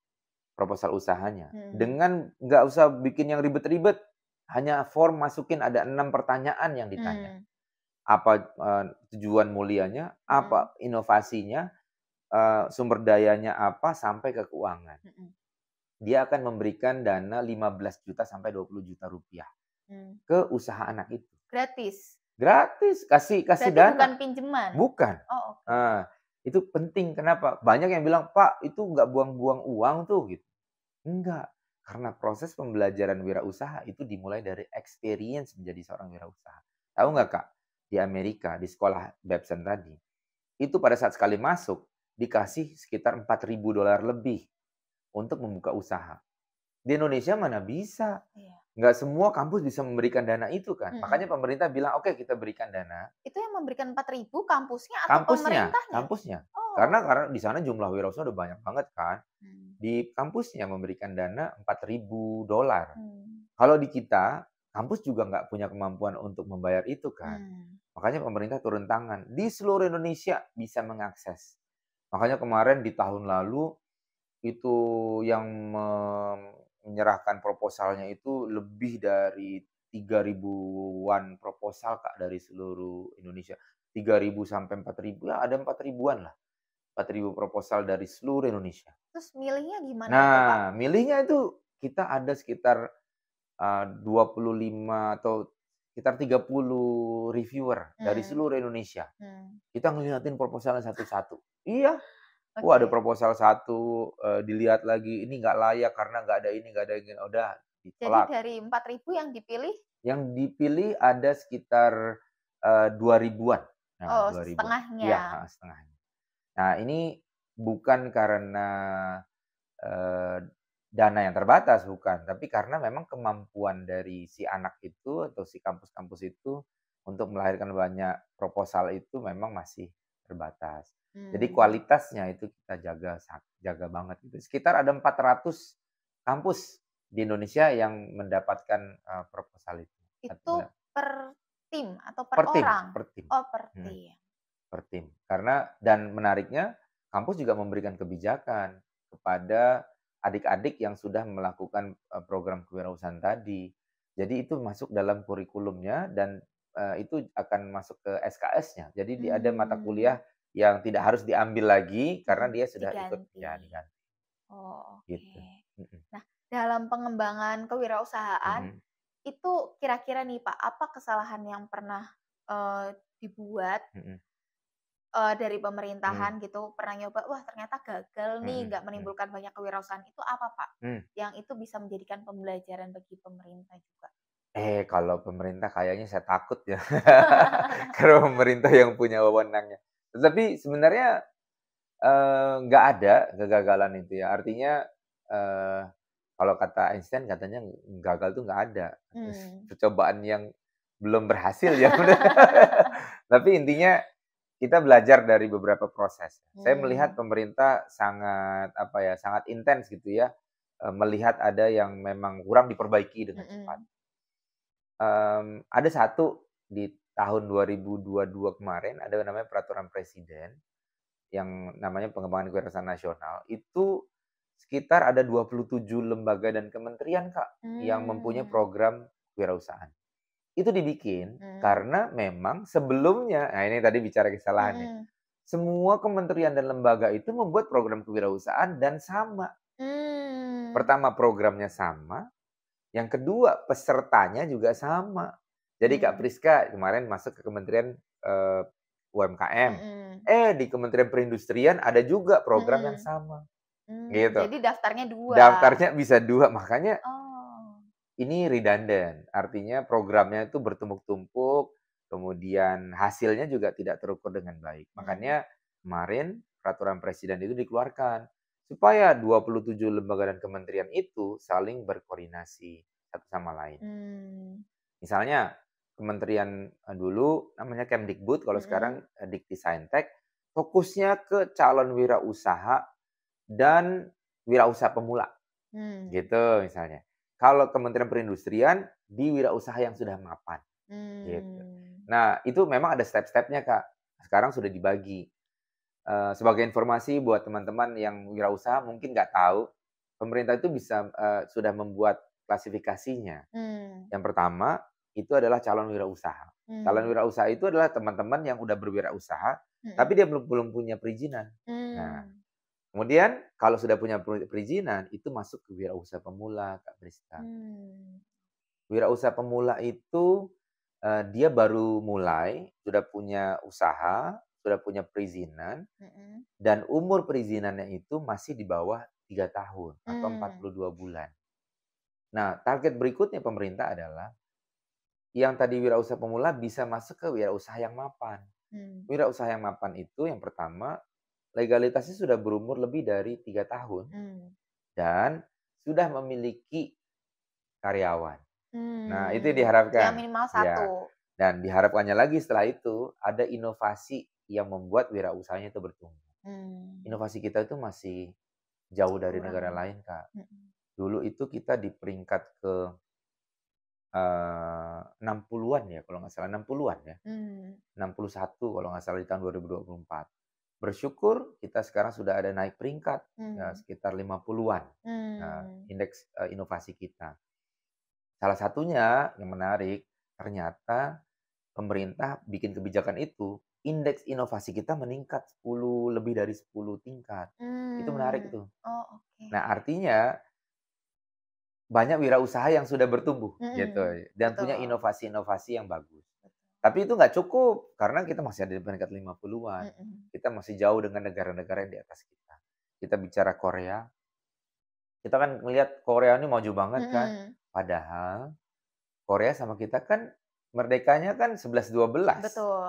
A: proposal usahanya.
B: Mhm.
A: Dengan nggak usah bikin yang ribet-ribet, hanya form masukin ada 6 pertanyaan yang ditanya.
B: Mmm.
A: Apa, tujuan mulianya,
B: Mhm.
A: apa inovasinya, sumber dayanya apa, sampai ke keuangan.
B: Mhm.
A: Dia akan memberikan dana 15 juta sampai 20 juta rupiah
B: Mmm.
A: ke usaha anak itu.
B: Gratis?
A: Gratis, kasih kasih
B: Berarti bukan
A: dana.
B: pinjaman?
A: Bukan.
B: Oh, oke.
A: Nah, itu penting kenapa? Banyak yang bilang, "Pak, itu nggak buang-buang uang tuh," gitu. Enggak, karena proses pembelajaran wirausaha itu dimulai dari experience menjadi seorang wirausaha. Tahu
B: Mmm.
A: nggak, Kak, di Amerika, di sekolah Babson tadi, itu pada saat sekali masuk, dikasih sekitar $4.000 lebih untuk membuka usaha. Di Indonesia mana bisa,
B: Iya.
A: nggak semua kampus bisa memberikan dana itu kan.
B: Mhm.
A: Makanya pemerintah bilang, "Oke, kita berikan dana."
B: Itu yang memberikan 4.000 kampusnya atau
A: Kampusnya
B: pemerintahnya?
A: kampusnya.
B: Oh,
A: Karena di sana jumlah wirausaha udah banyak banget kan.
B: mmm.
A: di kampusnya memberikan dana $4.000.
B: Hmm.
A: Kalau di kita, kampus juga nggak punya kemampuan untuk membayar itu kan.
B: Hmm.
A: Makanya pemerintah turun tangan. Di seluruh Indonesia bisa mengakses. Makanya kemarin di tahun lalu itu yang menyerahkan proposalnya itu lebih dari 3.000-an proposal Kak dari seluruh Indonesia. 3.000 sampai 4.000, ya ada 4.000-an lah. 4.000 proposal dari seluruh Indonesia.
B: Terus milihnya gimana itu, Pak?
A: Nah, milihnya itu kita ada sekitar 25 atau sekitar 30 reviewer dari
B: Hmm.
A: seluruh Indonesia.
B: Hmm.
A: Kita ngeliatin proposalnya satu-satu. Iya. Wah, ada
B: Oke.
A: proposal satu, dilihat lagi, ini nggak layak karena nggak ada ini, nggak ada ini. Udah,
B: Jadi
A: ditolak.
B: dari 4.000 yang dipilih,
A: Yang dipilih ada sekitar 2.000-an. Nah, 2.000-an.
B: setengahnya.
A: Iya, setengahnya. Nah, ini bukan karena dana yang terbatas, bukan. Tapi karena memang kemampuan dari si anak itu atau si kampus-kampus itu untuk melahirkan banyak proposal itu memang masih terbatas. Jadi
B: Hmm.
A: kualitasnya itu kita jaga banget gitu. Sekitar ada 400 kampus di Indonesia yang mendapatkan proposal itu.
B: Itu per tim atau per
A: Per tim,
B: orang?
A: per tim.
B: Oh, per
A: Hmm,
B: tim.
A: per tim. Karena dan menariknya kampus juga memberikan kebijakan kepada adik-adik yang sudah melakukan program kewirausahaan tadi. Jadi itu masuk dalam kurikulumnya dan itu akan masuk ke SKS-nya. Jadi ada mata kuliah yang tidak harus diambil lagi karena dia sudah ikut
B: Diganti.
A: ya diganti
B: Oh, oke.
A: gitu.
B: Nah, dalam pengembangan kewirausahaan, itu kira-kira nih Pak, apa kesalahan yang pernah dibuat dari pemerintahan gitu, pernah nyoba, wah ternyata gagal nih, nggak menimbulkan banyak kewirausahaan, itu apa Pak? Yang itu bisa menjadikan pembelajaran bagi pemerintah juga?
A: Kalau pemerintah kayaknya saya takut ya. Kalau pemerintah yang punya wewenangnya. Tetapi sebenarnya nggak ada kegagalan itu ya. Artinya, kalau kata Einstein katanya gagal tuh nggak ada. Percobaan yang belum berhasil ya udah. Tapi intinya kita belajar dari beberapa proses. Saya melihat pemerintah sangat, apa ya, sangat intens gitu ya, melihat ada yang memang kurang diperbaiki dengan cepat. Ada satu di tahun 2022 kemarin ada namanya peraturan presiden yang namanya pengembangan kewirausahaan nasional, itu sekitar ada 27 lembaga dan kementerian, Kak, yang mempunyai program kewirausahaan. Itu dibikin karena memang sebelumnya, nah ini tadi bicara kesalahannya, semua kementerian dan lembaga itu membuat program kewirausahaan dan sama. Pertama programnya sama, yang kedua pesertanya juga sama. Jadi Kak Priska kemarin masuk ke Kementerian UMKM. Di Kementerian Perindustrian ada juga program yang sama. Gitu.
B: Jadi daftarnya 2.
A: Daftarnya bisa 2, makanya
B: Oh.
A: ini redundant. Artinya programnya itu bertumpuk-tumpuk, kemudian hasilnya juga tidak terukur dengan baik. Makanya kemarin peraturan presiden itu dikeluarkan supaya 27 lembaga dan kementerian itu saling berkoordinasi satu sama lain. Misalnya kementerian dulu namanya Kemdikbud, kalau sekarang Diktisaintek, fokusnya ke calon wirausaha dan wirausaha pemula. Gitu misalnya. Kalau Kementerian Perindustrian di wirausaha yang sudah mapan. Gitu. Nah, itu memang ada step-stepnya, Kak. Sekarang sudah dibagi. Sebagai informasi buat teman-teman yang wirausaha mungkin nggak tahu, pemerintah itu bisa sudah membuat klasifikasinya. Yang pertama, itu adalah calon wirausaha. Calon wirausaha itu adalah teman-teman yang udah berwirausaha, tapi dia belum punya perizinan. Nah, kemudian kalau sudah punya perizinan, itu masuk ke wirausaha pemula, Kak Priska. Wirausaha pemula itu dia baru mulai, sudah punya usaha, sudah punya perizinan, dan umur perizinannya itu masih di bawah 3 tahun atau 42 bulan. Nah, target berikutnya pemerintah adalah yang tadi wirausaha pemula bisa masuk ke wirausaha yang mapan. Wirausaha yang mapan itu yang pertama, legalitasnya sudah berumur lebih dari 3 tahun dan sudah memiliki karyawan. Nah, itu diharapkan.
B: Yang minimal 1.
A: Ya. Dan diharapkannya lagi setelah itu ada inovasi yang membuat wirausahanya itu bertumbuh. Inovasi kita itu masih jauh dari
B: Kurang.
A: negara lain, Kak.
B: Mhm.
A: Dulu itu kita di peringkat ke 60-an ya kalau nggak salah, 60-an ya.
B: Mmm.
A: 61 kalau nggak salah di tahun 2024. Bersyukur kita sekarang sudah ada naik peringkat, ya
B: Mmm.
A: sekitar 50-an,
B: Mmm.
A: indeks, inovasi kita. Salah satunya yang menarik, ternyata pemerintah bikin kebijakan itu, indeks inovasi kita meningkat 10 lebih dari 10 tingkat. Itu menarik
B: Mmm.
A: tuh.
B: Oh, oke.
A: Nah, artinya banyak wirausaha yang sudah bertumbuh gitu
B: Mhm.
A: dan punya
B: Betul.
A: inovasi-inovasi yang bagus.
B: Betul.
A: Tapi itu nggak cukup karena kita masih ada di peringkat 50-an.
B: Mhm.
A: Kita masih jauh dengan negara-negara yang di atas kita. Kita bicara Korea, kita kan melihat Korea ini maju banget kan.
B: Mhm.
A: Padahal Korea sama kita kan merdekanya kan 11-12.
B: Betul.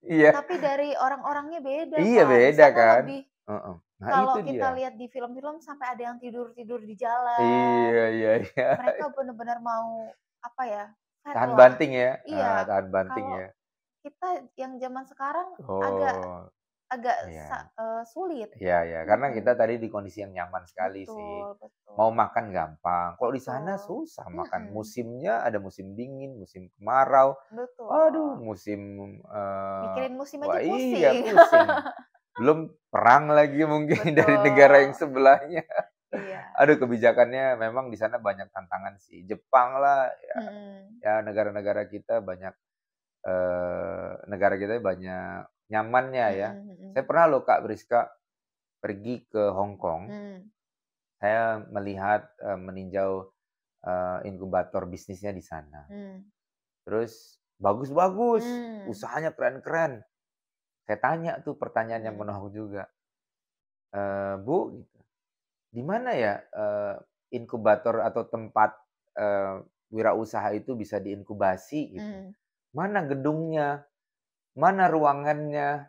A: Iya.
B: Tapi dari orang-orangnya beda,
A: Iya
B: Kak. Di
A: beda
B: sana
A: kan.
B: lebih
A: Heeh. Nah itu
B: kalau
A: dia.
B: kita lihat di film-film sampai ada yang tidur-tidur di jalan.
A: Iya iya iya.
B: Mereka benar-benar mau, apa ya, fight
A: Tahan
B: lah.
A: banting ya.
B: Iya,
A: Tahan banting
B: kalau
A: ya.
B: kita yang zaman sekarang agak
A: Oh,
B: agak
A: iya.
B: sulit.
A: Iya ya, karena kita
B: Mhm.
A: tadi di kondisi yang nyaman sekali sih.
B: Betul betul.
A: Mau makan gampang, kalau di sana
B: Betul.
A: susah makan.
B: Mhm.
A: Musimnya ada musim dingin, musim kemarau, waduh
B: Betul.
A: musim,
B: Mikirin musim
A: wah
B: aja
A: iya
B: pusing.
A: pusing. Belum perang lagi mungkin dari negara yang
B: Betul.
A: sebelahnya.
B: Iya.
A: Aduh kebijakannya memang di sana banyak tantangan sih. Jepang lah, ya
B: Mhm.
A: ya negara-negara kita banyak, negara kita banyak nyamannya ya.
B: Mhm
A: Saya
B: mhm.
A: pernah loh Kak Priska pergi ke Hong Kong.
B: Mmm.
A: Saya melihat, meninjau, inkubator bisnisnya di sana.
B: Mmm.
A: Terus bagus-bagus,
B: Mmm.
A: usahanya keren-keren. Saya tanya tuh pertanyaan yang
B: Mhm.
A: menahun juga, "Bu, gitu, di mana ya, inkubator atau tempat, wirausaha itu bisa diinkubasi?" Gitu.
B: Mmm.
A: "Mana gedungnya? Mana ruangannya?"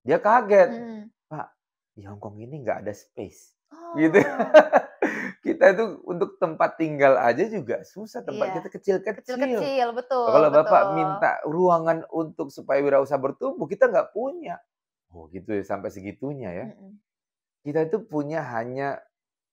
A: Dia kaget,
B: Mhm.
A: "Pak, di Hong Kong ini nggak ada space." Gitu.
B: Oh.
A: Kita itu untuk tempat tinggal aja juga susah, tempat
B: Iya.
A: kita kecil-kecil.
B: Kecil-kecil, betul
A: Kalau Bapak
B: betul.
A: minta ruangan untuk supaya wirausaha bertumbuh, kita nggak punya. Oh gitu ya, sampai segitunya ya.
B: Mhm.
A: Kita itu punya hanya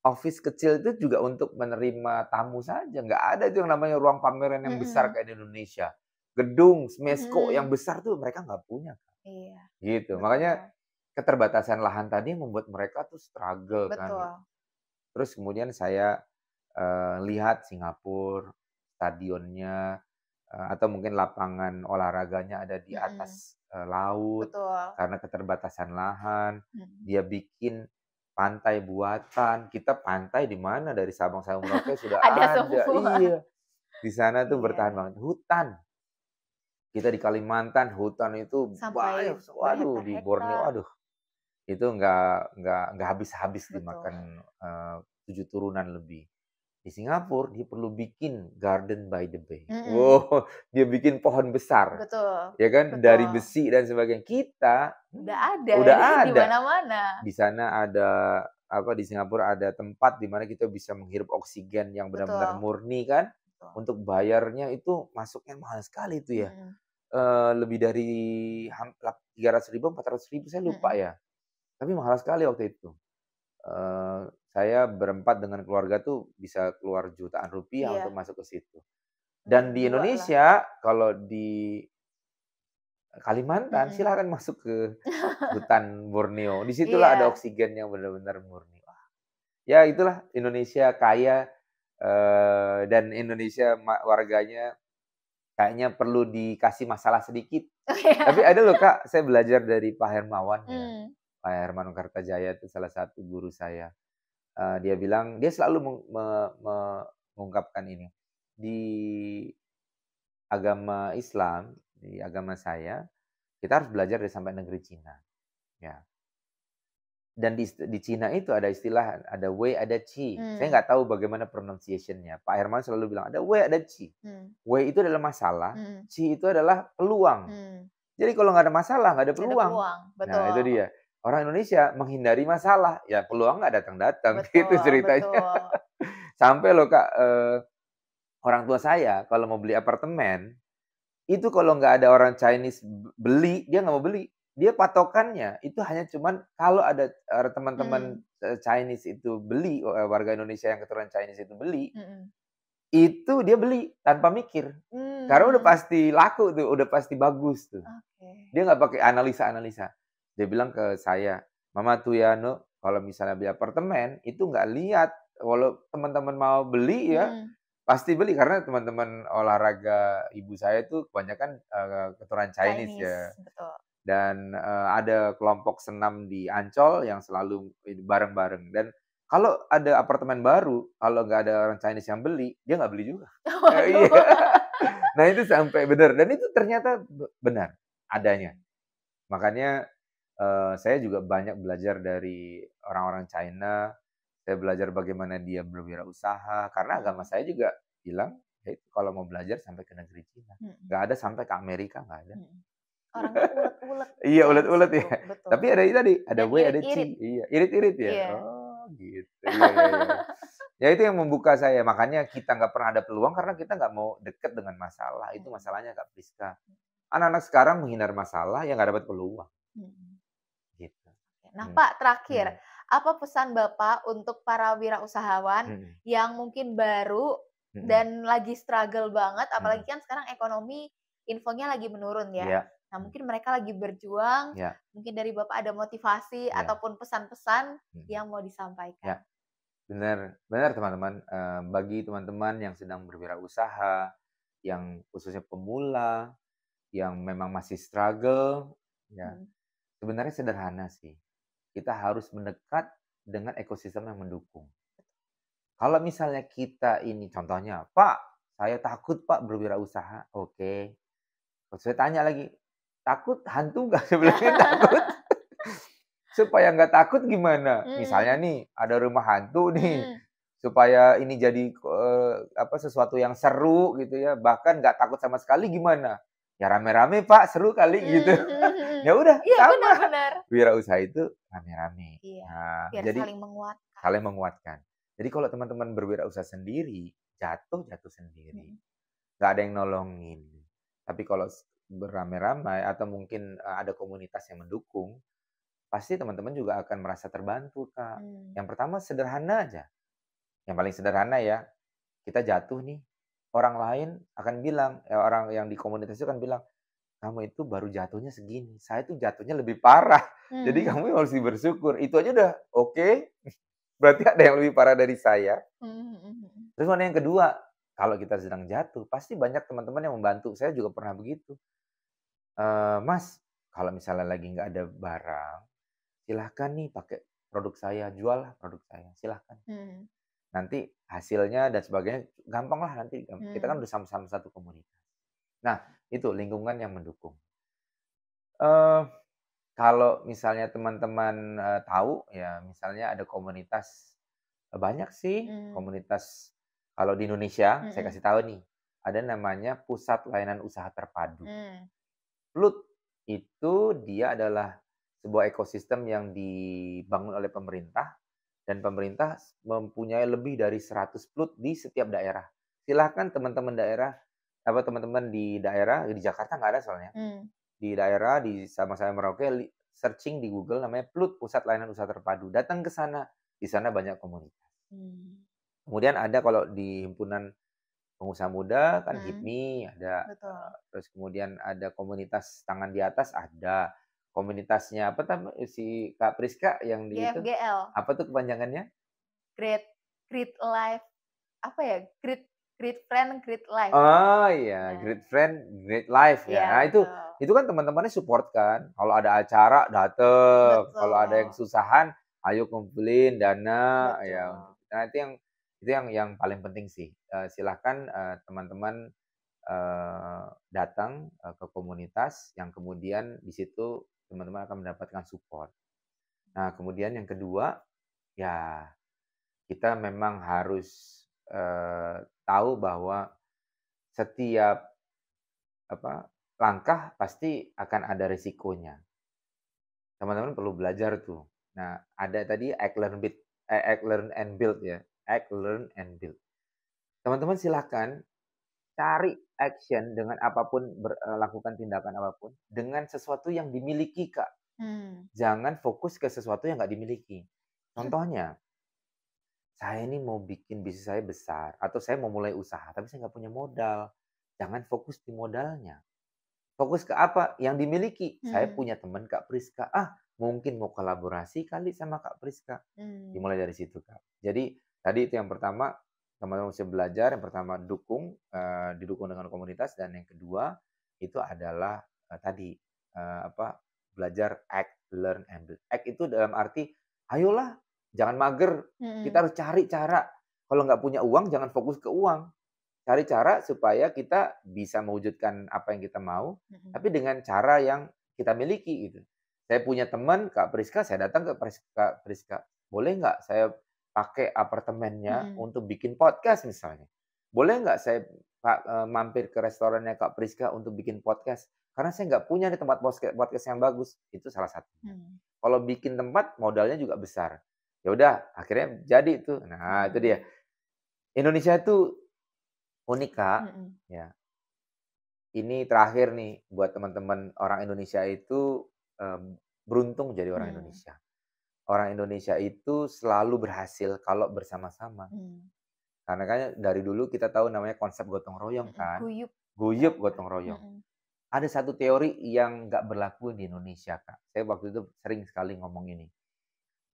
A: office kecil itu juga untuk menerima tamu saja, nggak ada itu yang namanya ruang pameran yang besar
B: Mhm.
A: kayak di Indonesia. Gedung, Smesco yang
B: Mhm.
A: besar tuh mereka nggak punya,
B: Iya,
A: gitu. Makanya
B: betul.
A: keterbatasan lahan tadi membuat mereka tuh struggle kan.
B: Betul.
A: Terus kemudian saya, lihat Singapura, stadionnya, atau mungkin lapangan olahraganya ada di
B: Mhm.
A: atas, laut,
B: Betul.
A: karena keterbatasan lahan.
B: Mhm.
A: Dia bikin pantai buatan, kita pantai di mana, dari Sabang sampai Merauke sudah
B: Ada
A: ada.
B: semua.
A: Iya, di sana tuh bertahan
B: Iya.
A: banget. Hutan, kita di Kalimantan, hutan itu
B: Sampai
A: banyak, waduh di Borneo,
B: berhektar-hektar.
A: waduh, itu nggak habis-habis
B: Betul.
A: dimakan, 7 turunan lebih. Di Singapura dia perlu bikin garden by the bay.
B: Mhm.
A: Wow, dia bikin pohon besar,
B: Betul
A: ya kan, dari
B: betul.
A: besi dan sebagainya. Kita,
B: Udah ada
A: udah
B: di
A: ada.
B: mana-mana.
A: Di sana ada, apa, di Singapura ada tempat di mana kita bisa menghirup oksigen yang benar-benar
B: Betul
A: murni kan.
B: betul.
A: Untuk bayarnya itu masuknya mahal sekali itu ya.
B: Mhm.
A: Lebih dari 300.000, 400.000 saya lupa
B: Mhm.
A: ya. Tapi mahal sekali waktu itu. Saya berempat dengan keluarga tuh bisa keluar jutaan rupiah untuk
B: Iya.
A: masuk ke situ. Dan di
B: 2 lah.
A: Indonesia, kalau di Kalimantan,
B: Mhm.
A: silakan masuk ke hutan Borneo. Di situlah ada
B: Iya.
A: oksigen yang benar-benar murni. Wah, ya itulah Indonesia kaya, dan Indonesia warganya kayaknya perlu dikasih masalah sedikit.
B: Oh,
A: Tapi
B: iya.
A: ada loh Kak, saya belajar dari Pak Hermawan ya.
B: Mmm.
A: Pak Herman Kartajaya itu salah satu guru saya. Dia bilang dia selalu mengungkapkan ini, di agama Islam, di agama saya, kita harus belajar dari sampai negeri Cina, ya. Dan di Cina itu ada istilah, ada wei, ada qi. Saya
B: Mmm.
A: nggak tahu bagaimana pronunciation-nya. Pak Herman selalu bilang, ada wei, ada qi.
B: Mmm.
A: Wei itu adalah masalah,
B: Mhm.
A: qi itu adalah peluang.
B: Mmm.
A: Jadi kalau nggak ada masalah, nggak ada
B: Nggak ada
A: peluang.
B: peluang,
A: Nah itu
B: betul.
A: dia. Orang Indonesia menghindari masalah, ya peluang nggak datang-datang, gitu
B: Betul
A: ceritanya.
B: betul.
A: Sampai loh Kak, orang tua saya kalau mau beli apartemen, itu kalau nggak ada orang Chinese beli, dia nggak mau beli. dia patokannya itu hanya cuman kalau ada, teman-teman,
B: Hmm.
A: Chinese itu beli, warga Indonesia yang keturunan Chinese itu beli,
B: Mhm.
A: itu dia beli tanpa mikir. Karena udah
B: Mmm.
A: pasti laku tuh, udah pasti bagus tuh.
B: Oke.
A: Dia nggak pakai analisa-analisa. Dia bilang ke saya, "Mama tuh ya, Nuk, kalau misalnya beli apartemen, itu nggak lihat, walau teman-teman mau beli ya,
B: Mhm.
A: pasti beli." Karena teman-teman olahraga ibu saya itu kebanyakan, keturunan Chinese ya.
B: Chinese, betul.
A: Dan, ada kelompok senam di Ancol yang selalu bareng-bareng. Dan kalau ada apartemen baru, kalau nggak ada orang Chinese yang beli, dia nggak beli juga.
B: Waduh.
A: Iya. Nah itu sampai benar dan itu ternyata benar adanya. Makanya, saya juga banyak belajar dari orang-orang China, saya belajar bagaimana dia berwirausaha, karena agama
B: Mhm.
A: saya juga bilang, ya itu kalau mau belajar sampai ke negeri Cina,
B: Mhm.
A: nggak ada sampai ke Amerika, nggak ada.
B: Mhm. Orangnya ulet-ulet
A: Iya,
B: Chinese
A: ulet-ulet
B: itu,
A: ya.
B: betul.
A: Tapi ada itu tadi, ada
B: Dan
A: W, ada
B: irit-irit.
A: C. Iya, irit-irit ya?
B: Iya.
A: Oh, gitu. Iya iya iya. Ya itu yang membuka saya, makanya kita nggak pernah ada peluang karena kita nggak mau deket dengan masalah, itu
B: Mhm.
A: masalahnya Kak Priska. Anak-anak sekarang menghindar masalah, ya nggak dapat peluang,
B: Mhm.
A: gitu.
B: Nah,
A: Mmm,
B: Pak, terakhir,
A: mhm,
B: apa pesan Bapak untuk para wirausahawan
A: mhm,
B: yang mungkin baru
A: mhm,
B: dan lagi struggle banget, apalagi
A: mhm.
B: kan sekarang ekonomi infonya lagi menurun ya.
A: Iya,
B: Nah,
A: mmm,
B: mungkin mereka lagi berjuang,
A: iya
B: mungkin dari Bapak ada motivasi
A: iya,
B: ataupun pesan-pesan
A: mhm,
B: yang mau disampaikan?
A: iya. Benar benar teman-teman, bagi teman-teman yang sedang berwirausaha, yang khususnya pemula, yang memang masih struggle, ya
B: Mhm.
A: sebenarnya sederhana sih. Kita harus mendekat dengan ekosistem yang mendukung. Kalau misalnya kita ini contohnya, "Pak, saya takut Pak berwirausaha." Oke, terus saya tanya lagi, "Takut hantu nggak?" Saya bilangin, "Takut." Supaya nggak takut gimana? Misalnya
B: Mhm.
A: nih, ada rumah hantu nih,
B: Mhm.
A: supaya ini jadi, apa, sesuatu yang seru gitu ya, bahkan nggak takut sama sekali gimana? Ya rame-rame Pak, seru kali gitu.
B: Mmm, mhm mhm.
A: Ya udah
B: Iya, benar
A: sama,
B: benar.
A: wirausaha itu rame-rame.
B: Iya,
A: Nah,
B: biar
A: jadi
B: saling menguatkan.
A: saling menguatkan. Jadi kalau teman-teman berwirausaha sendiri, jatuh, jatuh sendiri,
B: Mhm.
A: nggak ada yang nolongin. Tapi kalau beramai-ramai atau mungkin, ada komunitas yang mendukung, pasti teman-teman juga akan merasa terbantu, Kak.
B: Mmm.
A: Yang pertama sederhana aja, yang paling sederhana ya, kita jatuh nih, orang lain akan bilang, orang yang di komunitas itu akan bilang, "Kamu itu baru jatuhnya segini, saya tuh jatuhnya lebih parah. Jadi
B: Mhm.
A: kamu harus bersyukur." Itu aja udah oke, berarti ada yang lebih parah dari saya.
B: Mhm mhm mhm.
A: Terus mana yang kedua, kalau kita sedang jatuh, pasti banyak teman-teman yang membantu. Saya juga pernah begitu, "Mas, kalau misalnya lagi nggak ada barang, silahkan nih pakai produk saya, jual produk saya, silahkan.
B: Mhm.
A: Nanti hasilnya dan sebagainya gampang lah nanti, kita kan
B: Mhm.
A: udah sama-sama satu komunitas." Nah, itu lingkungan yang mendukung. Eee, kalau misalnya teman-teman, tahu ya misalnya ada komunitas, banyak sih
B: Mmm.
A: komunitas kalau di Indonesia saya
B: Mhm.
A: kasih tahu nih, ada namanya Pusat Layanan Usaha Terpadu.
B: Mmm.
A: PLUT itu dia adalah sebuah ekosistem yang dibangun oleh pemerintah dan pemerintah mempunyai lebih dari 100 PLUT di setiap daerah. Silahkan teman-teman daerah, apa teman-teman di daerah, di Jakarta nggak ada soalnya.
B: Mmm.
A: Di daerah di sama saya Merauke searching di Google namanya PLUT, Pusat Layanan Usaha Terpadu. Datang ke sana, di sana banyak komunitas.
B: Mmm.
A: Kemudian ada kalau di himpunan pengusaha muda kan
B: Mhm.
A: HIPMI ada,
B: Betul.
A: terus kemudian ada komunitas tangan di atas ada, komunitasnya apa si Kak Priska yang di itu,
B: GFGL,
A: apa tuh kepanjangannya?
B: Great Great Life, apa ya, Great Great Friend, Great Life.
A: Oh iya,
B: Nah,
A: Great Friend, Great Life ya.
B: iya
A: Nah
B: betul.
A: itu kan teman-temannya support kan, kalau ada acara dateng, kalau ada yang
B: Betul,
A: kesusahan, ayo kumpulin dana ya untuk
B: betul.
A: nah itu yang paling penting sih, silahkan, teman-teman datang, ke komunitas yang kemudian di situ teman-teman akan mendapatkan support. Nah, kemudian yang kedua, ya kita memang harus, tahu bahwa setiap apa, langkah pasti akan ada resikonya. Teman-teman perlu belajar tuh. Nah, ada tadi act, learn, and build ya, act, learn, and build. Teman-teman silakan cari action dengan apapun, lakukan tindakan apapun dengan sesuatu yang dimiliki, Kak. Jangan fokus ke sesuatu yang nggak dimiliki. Contohnya, saya ini mau bikin bisnis saya besar, atau saya mau mulai usaha, tapi saya nggak punya modal. Jangan fokus di modalnya. Fokus ke apa? Yang dimiliki. Saya punya teman Kak Priska, mungkin mau kolaborasi kali sama Kak Priska. Dimulai dari situ, Kak. Jadi tadi itu yang pertama, teman-teman mesti belajar. Yang pertama didukung dengan komunitas, dan yang kedua itu adalah tadi belajar act, learn, and build. Act itu dalam arti, ayolah, jangan mager. Kita harus cari cara. Kalau nggak punya uang, jangan fokus ke uang. Cari cara supaya kita bisa mewujudkan apa yang kita mau, tapi dengan cara yang kita miliki gitu. Saya punya teman Kak Priska, saya datang ke Kak Priska, boleh nggak saya pakai apartemennya untuk bikin podcast misalnya? Boleh nggak saya mampir ke restorannya Kak Priska untuk bikin podcast? Karena saya nggak punya nih tempat podcast yang bagus. Itu salah satunya. Kalau bikin tempat modalnya juga besar. Ya udah, akhirnya jadi itu. Nah, itu dia. Indonesia itu unik, Kak. Ya. Ini terakhir nih buat teman-teman orang Indonesia itu beruntung jadi orang Indonesia. Orang Indonesia itu selalu berhasil kalau bersama-sama. Karena kan dari dulu kita tahu namanya konsep gotong royong kan. Guyup gotong royong. Ada satu teori yang nggak berlaku di Indonesia, Kak. Saya waktu itu sering sekali ngomong ini.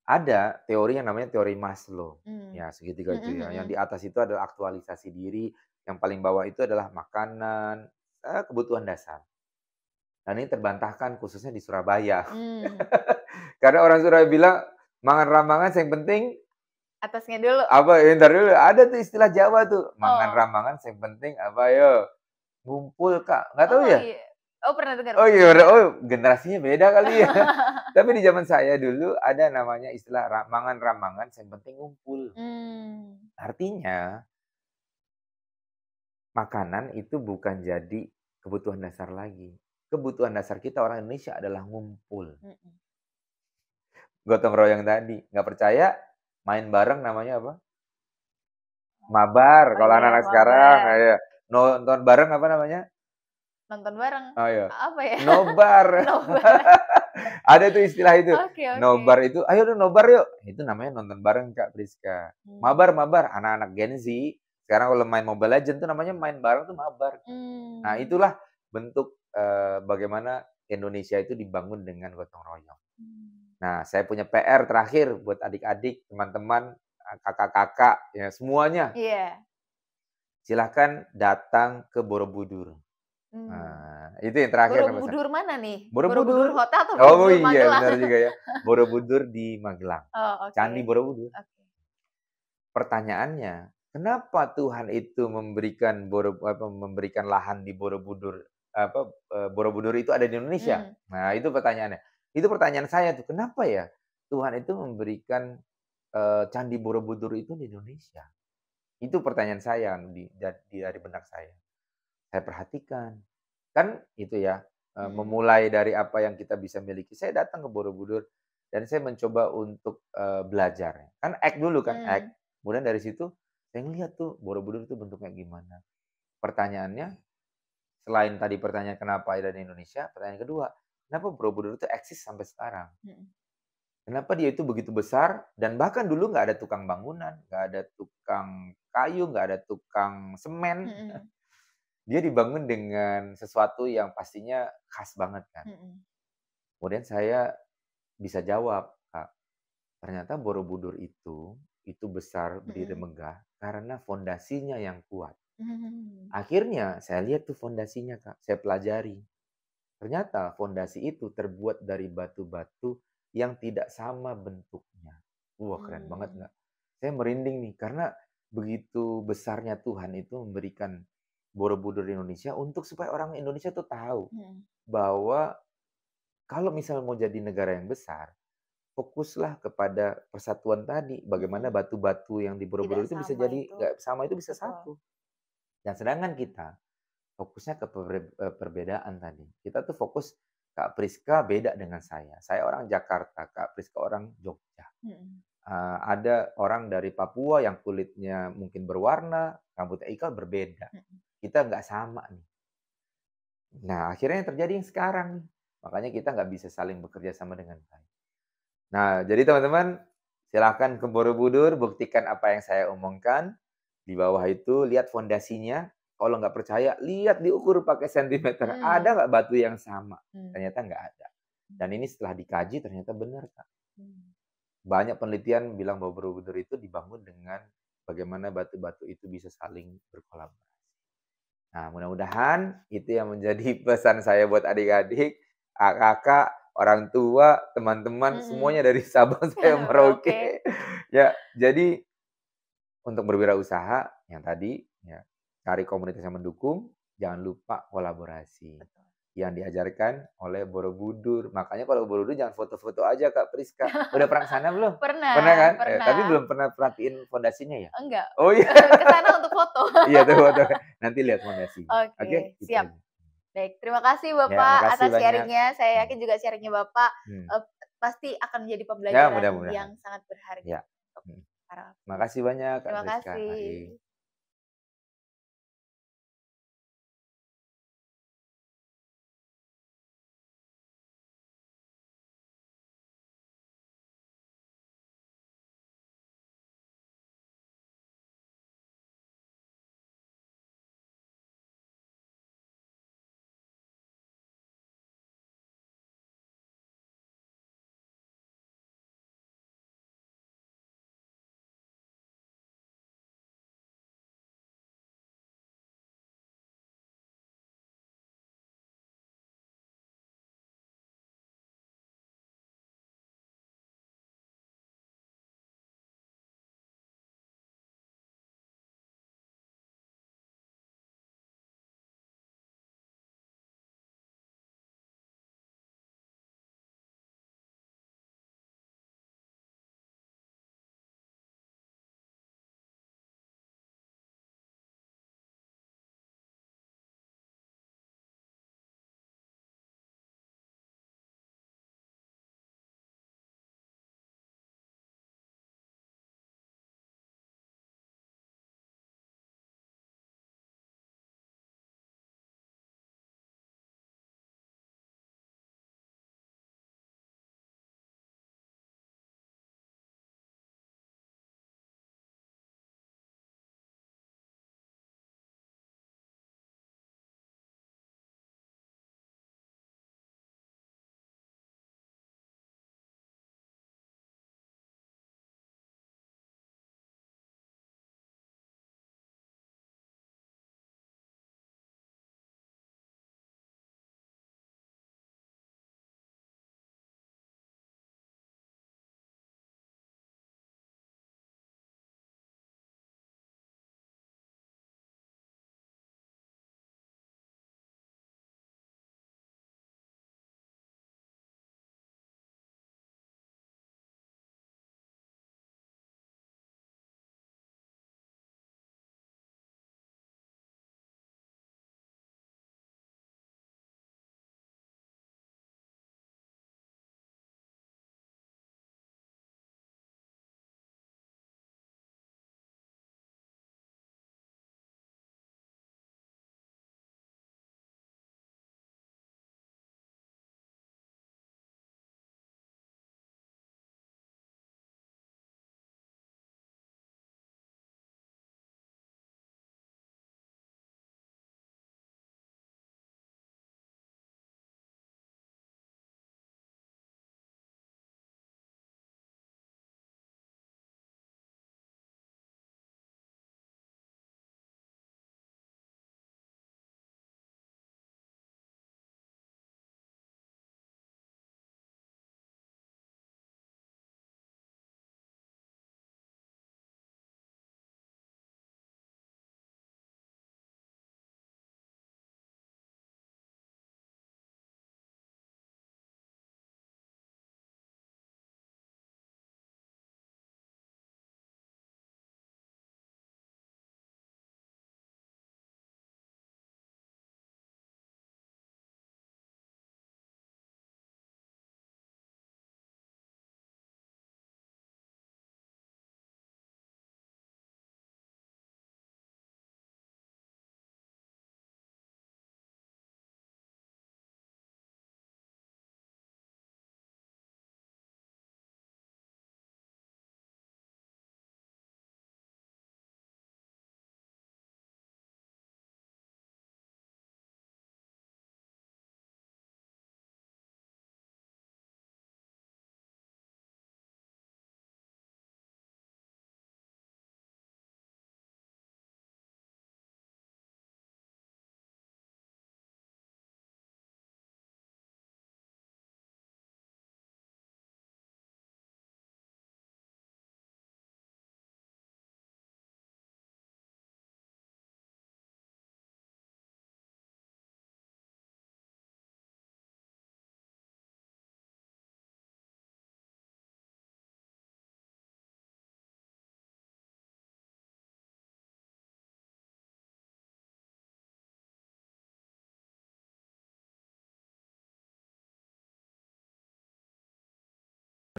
A: Ada teori yang namanya teori Maslow. Ya, segitiga itu ya. Yang di atas itu adalah aktualisasi diri, yang paling bawah itu adalah makanan, kebutuhan dasar. Dan ini terbantahkan khususnya di Surabaya. Karena orang Surabaya bilang, mangan ramangan yang penting
B: atasnya dulu.
A: Ntar dulu. Ada tuh istilah Jawa tuh. Mangan ramangan yang penting ngumpul, Kak. Nggak tahu ya?
B: Iya. Oh, pernah dengar.
A: Oh iya, generasinya beda kali ya. Tapi di zaman saya dulu ada namanya istilah mangan ramangan yang penting ngumpul. Artinya, makanan itu bukan jadi kebutuhan dasar lagi. Kebutuhan dasar kita orang Indonesia adalah ngumpul. Gotong royong tadi. Nggak percaya, main bareng namanya apa? Mabar. Kalau anak-anak sekarang, nonton bareng apa namanya?
B: Nonton bareng.
A: Oh iya.
B: Apa ya?
A: Nobar. Ada tuh istilah itu.
B: Okay.
A: Nobar itu, ayo dong nobar yuk. Itu namanya nonton bareng Kak Priska. Mabar. Anak-anak Gen Z. Sekarang kalau main Mobile Legends tuh namanya main bareng tuh mabar. Nah, itulah bentuk bagaimana Indonesia itu dibangun dengan gotong royong. Nah, saya punya PR terakhir buat adik-adik, teman-teman, kakak-kakak, ya semuanya.
B: Iya.
A: Silahkan datang ke Borobudur. Nah, itu yang terakhir.
B: Borobudur mana nih?
A: Borobudur
B: Hotel atau Borobudur Magelang?
A: Iya, benar juga ya. Borobudur di Magelang.
B: Oh, okay.
A: Candi Borobudur. Okay. Pertanyaannya, kenapa Tuhan itu memberikan lahan di Borobudur? Borobudur itu ada di Indonesia. Nah, itu pertanyaannya. Itu pertanyaan saya tuh, kenapa ya Tuhan itu memberikan Candi Borobudur itu di Indonesia? Itu pertanyaan saya dari benak saya. Saya perhatikan. Kan itu ya, memulai dari apa yang kita bisa miliki. Saya datang ke Borobudur dan saya mencoba untuk belajar. Kan act dulu kan, act. Kemudian dari situ saya ngelihat tuh Borobudur itu bentuknya gimana. Pertanyaannya, selain tadi pertanyaan kenapa ada di Indonesia, pertanyaan kedua, kenapa Borobudur itu eksis sampai sekarang? Kenapa dia itu begitu besar, dan bahkan dulu nggak ada tukang bangunan, nggak ada tukang kayu, nggak ada tukang semen. Dia dibangun dengan sesuatu yang pastinya khas banget kan. Kemudian saya bisa jawab, Kak, ternyata Borobudur itu besar, berdiri megah, karena fondasinya yang kuat. Akhirnya saya lihat tuh fondasinya, Kak, saya pelajari. Ternyata fondasi itu terbuat dari batu-batu yang tidak sama bentuknya. Wah, keren banget nggak? Saya merinding nih, karena begitu besarnya Tuhan itu memberikan Borobudur di Indonesia untuk supaya orang Indonesia tuh tahu bahwa kalau misalnya mau jadi negara yang besar, fokuslah kepada persatuan tadi. Bagaimana batu-batu yang di Borobudur itu bisa jadi nggak sama, itu bisa satu. Dan sedangkan kita fokusnya ke perbedaan tadi. Kita tuh fokus, Kak Priska beda dengan saya. Saya orang Jakarta, Kak Priska orang Jogja. Ada orang dari Papua yang kulitnya mungkin berwarna, rambutnya ikal berbeda. kita nggak sama nih. Nah, akhirnya yang terjadi yang sekarang nih. Makanya kita nggak bisa saling bekerja sama dengan baik. Nah, jadi teman-teman, silahkan ke Borobudur, buktikan apa yang saya omongkan. Di bawah itu lihat fondasinya. Kalau nggak percaya, lihat diukur pakai sentimeter. Ada nggak batu yang sama? Ternyata nggak ada. Dan ini setelah dikaji ternyata benar, Kak. Banyak penelitian bilang bahwa Borobudur itu dibangun dengan bagaimana batu-batu itu bisa saling berkolaborasi. Nah, mudah-mudahan itu yang menjadi pesan saya buat adik-adik, kakak, orang tua, teman-teman, semuanya dari Sabang sampai Merauke. Ya, jadi untuk berwirausaha yang tadi, ya, cari komunitas yang mendukung, jangan lupa kolaborasi. Yang diajarkan oleh Borobudur. Makanya kalau Borobudur jangan foto-foto aja, Kak Priska. Udah pernah ke sana belum?
B: Pernah.
A: Pernah kan?
B: Pernah.
A: Tapi belum pernah perhatiin fondasinya ya?
B: Enggak.
A: Oh iya.
B: Ke sana untuk foto.
A: Iya tuh foto. Nanti lihat fondasinya.
B: Oke,
A: Gitu
B: siap.
A: aja.
B: Baik, terima kasih
A: Ya,
B: Bapak
A: makasih
B: atas
A: banyak.
B: sharing-nya. Saya yakin juga sharing-nya Bapak pasti akan menjadi
A: Ya,
B: pembelajaran
A: mudah-mudahan.
B: yang sangat berharga
A: Ya.
B: untuk para.
A: Makasih banyak, Kak
B: Terima
A: Priska.
B: kasih.
A: Mari.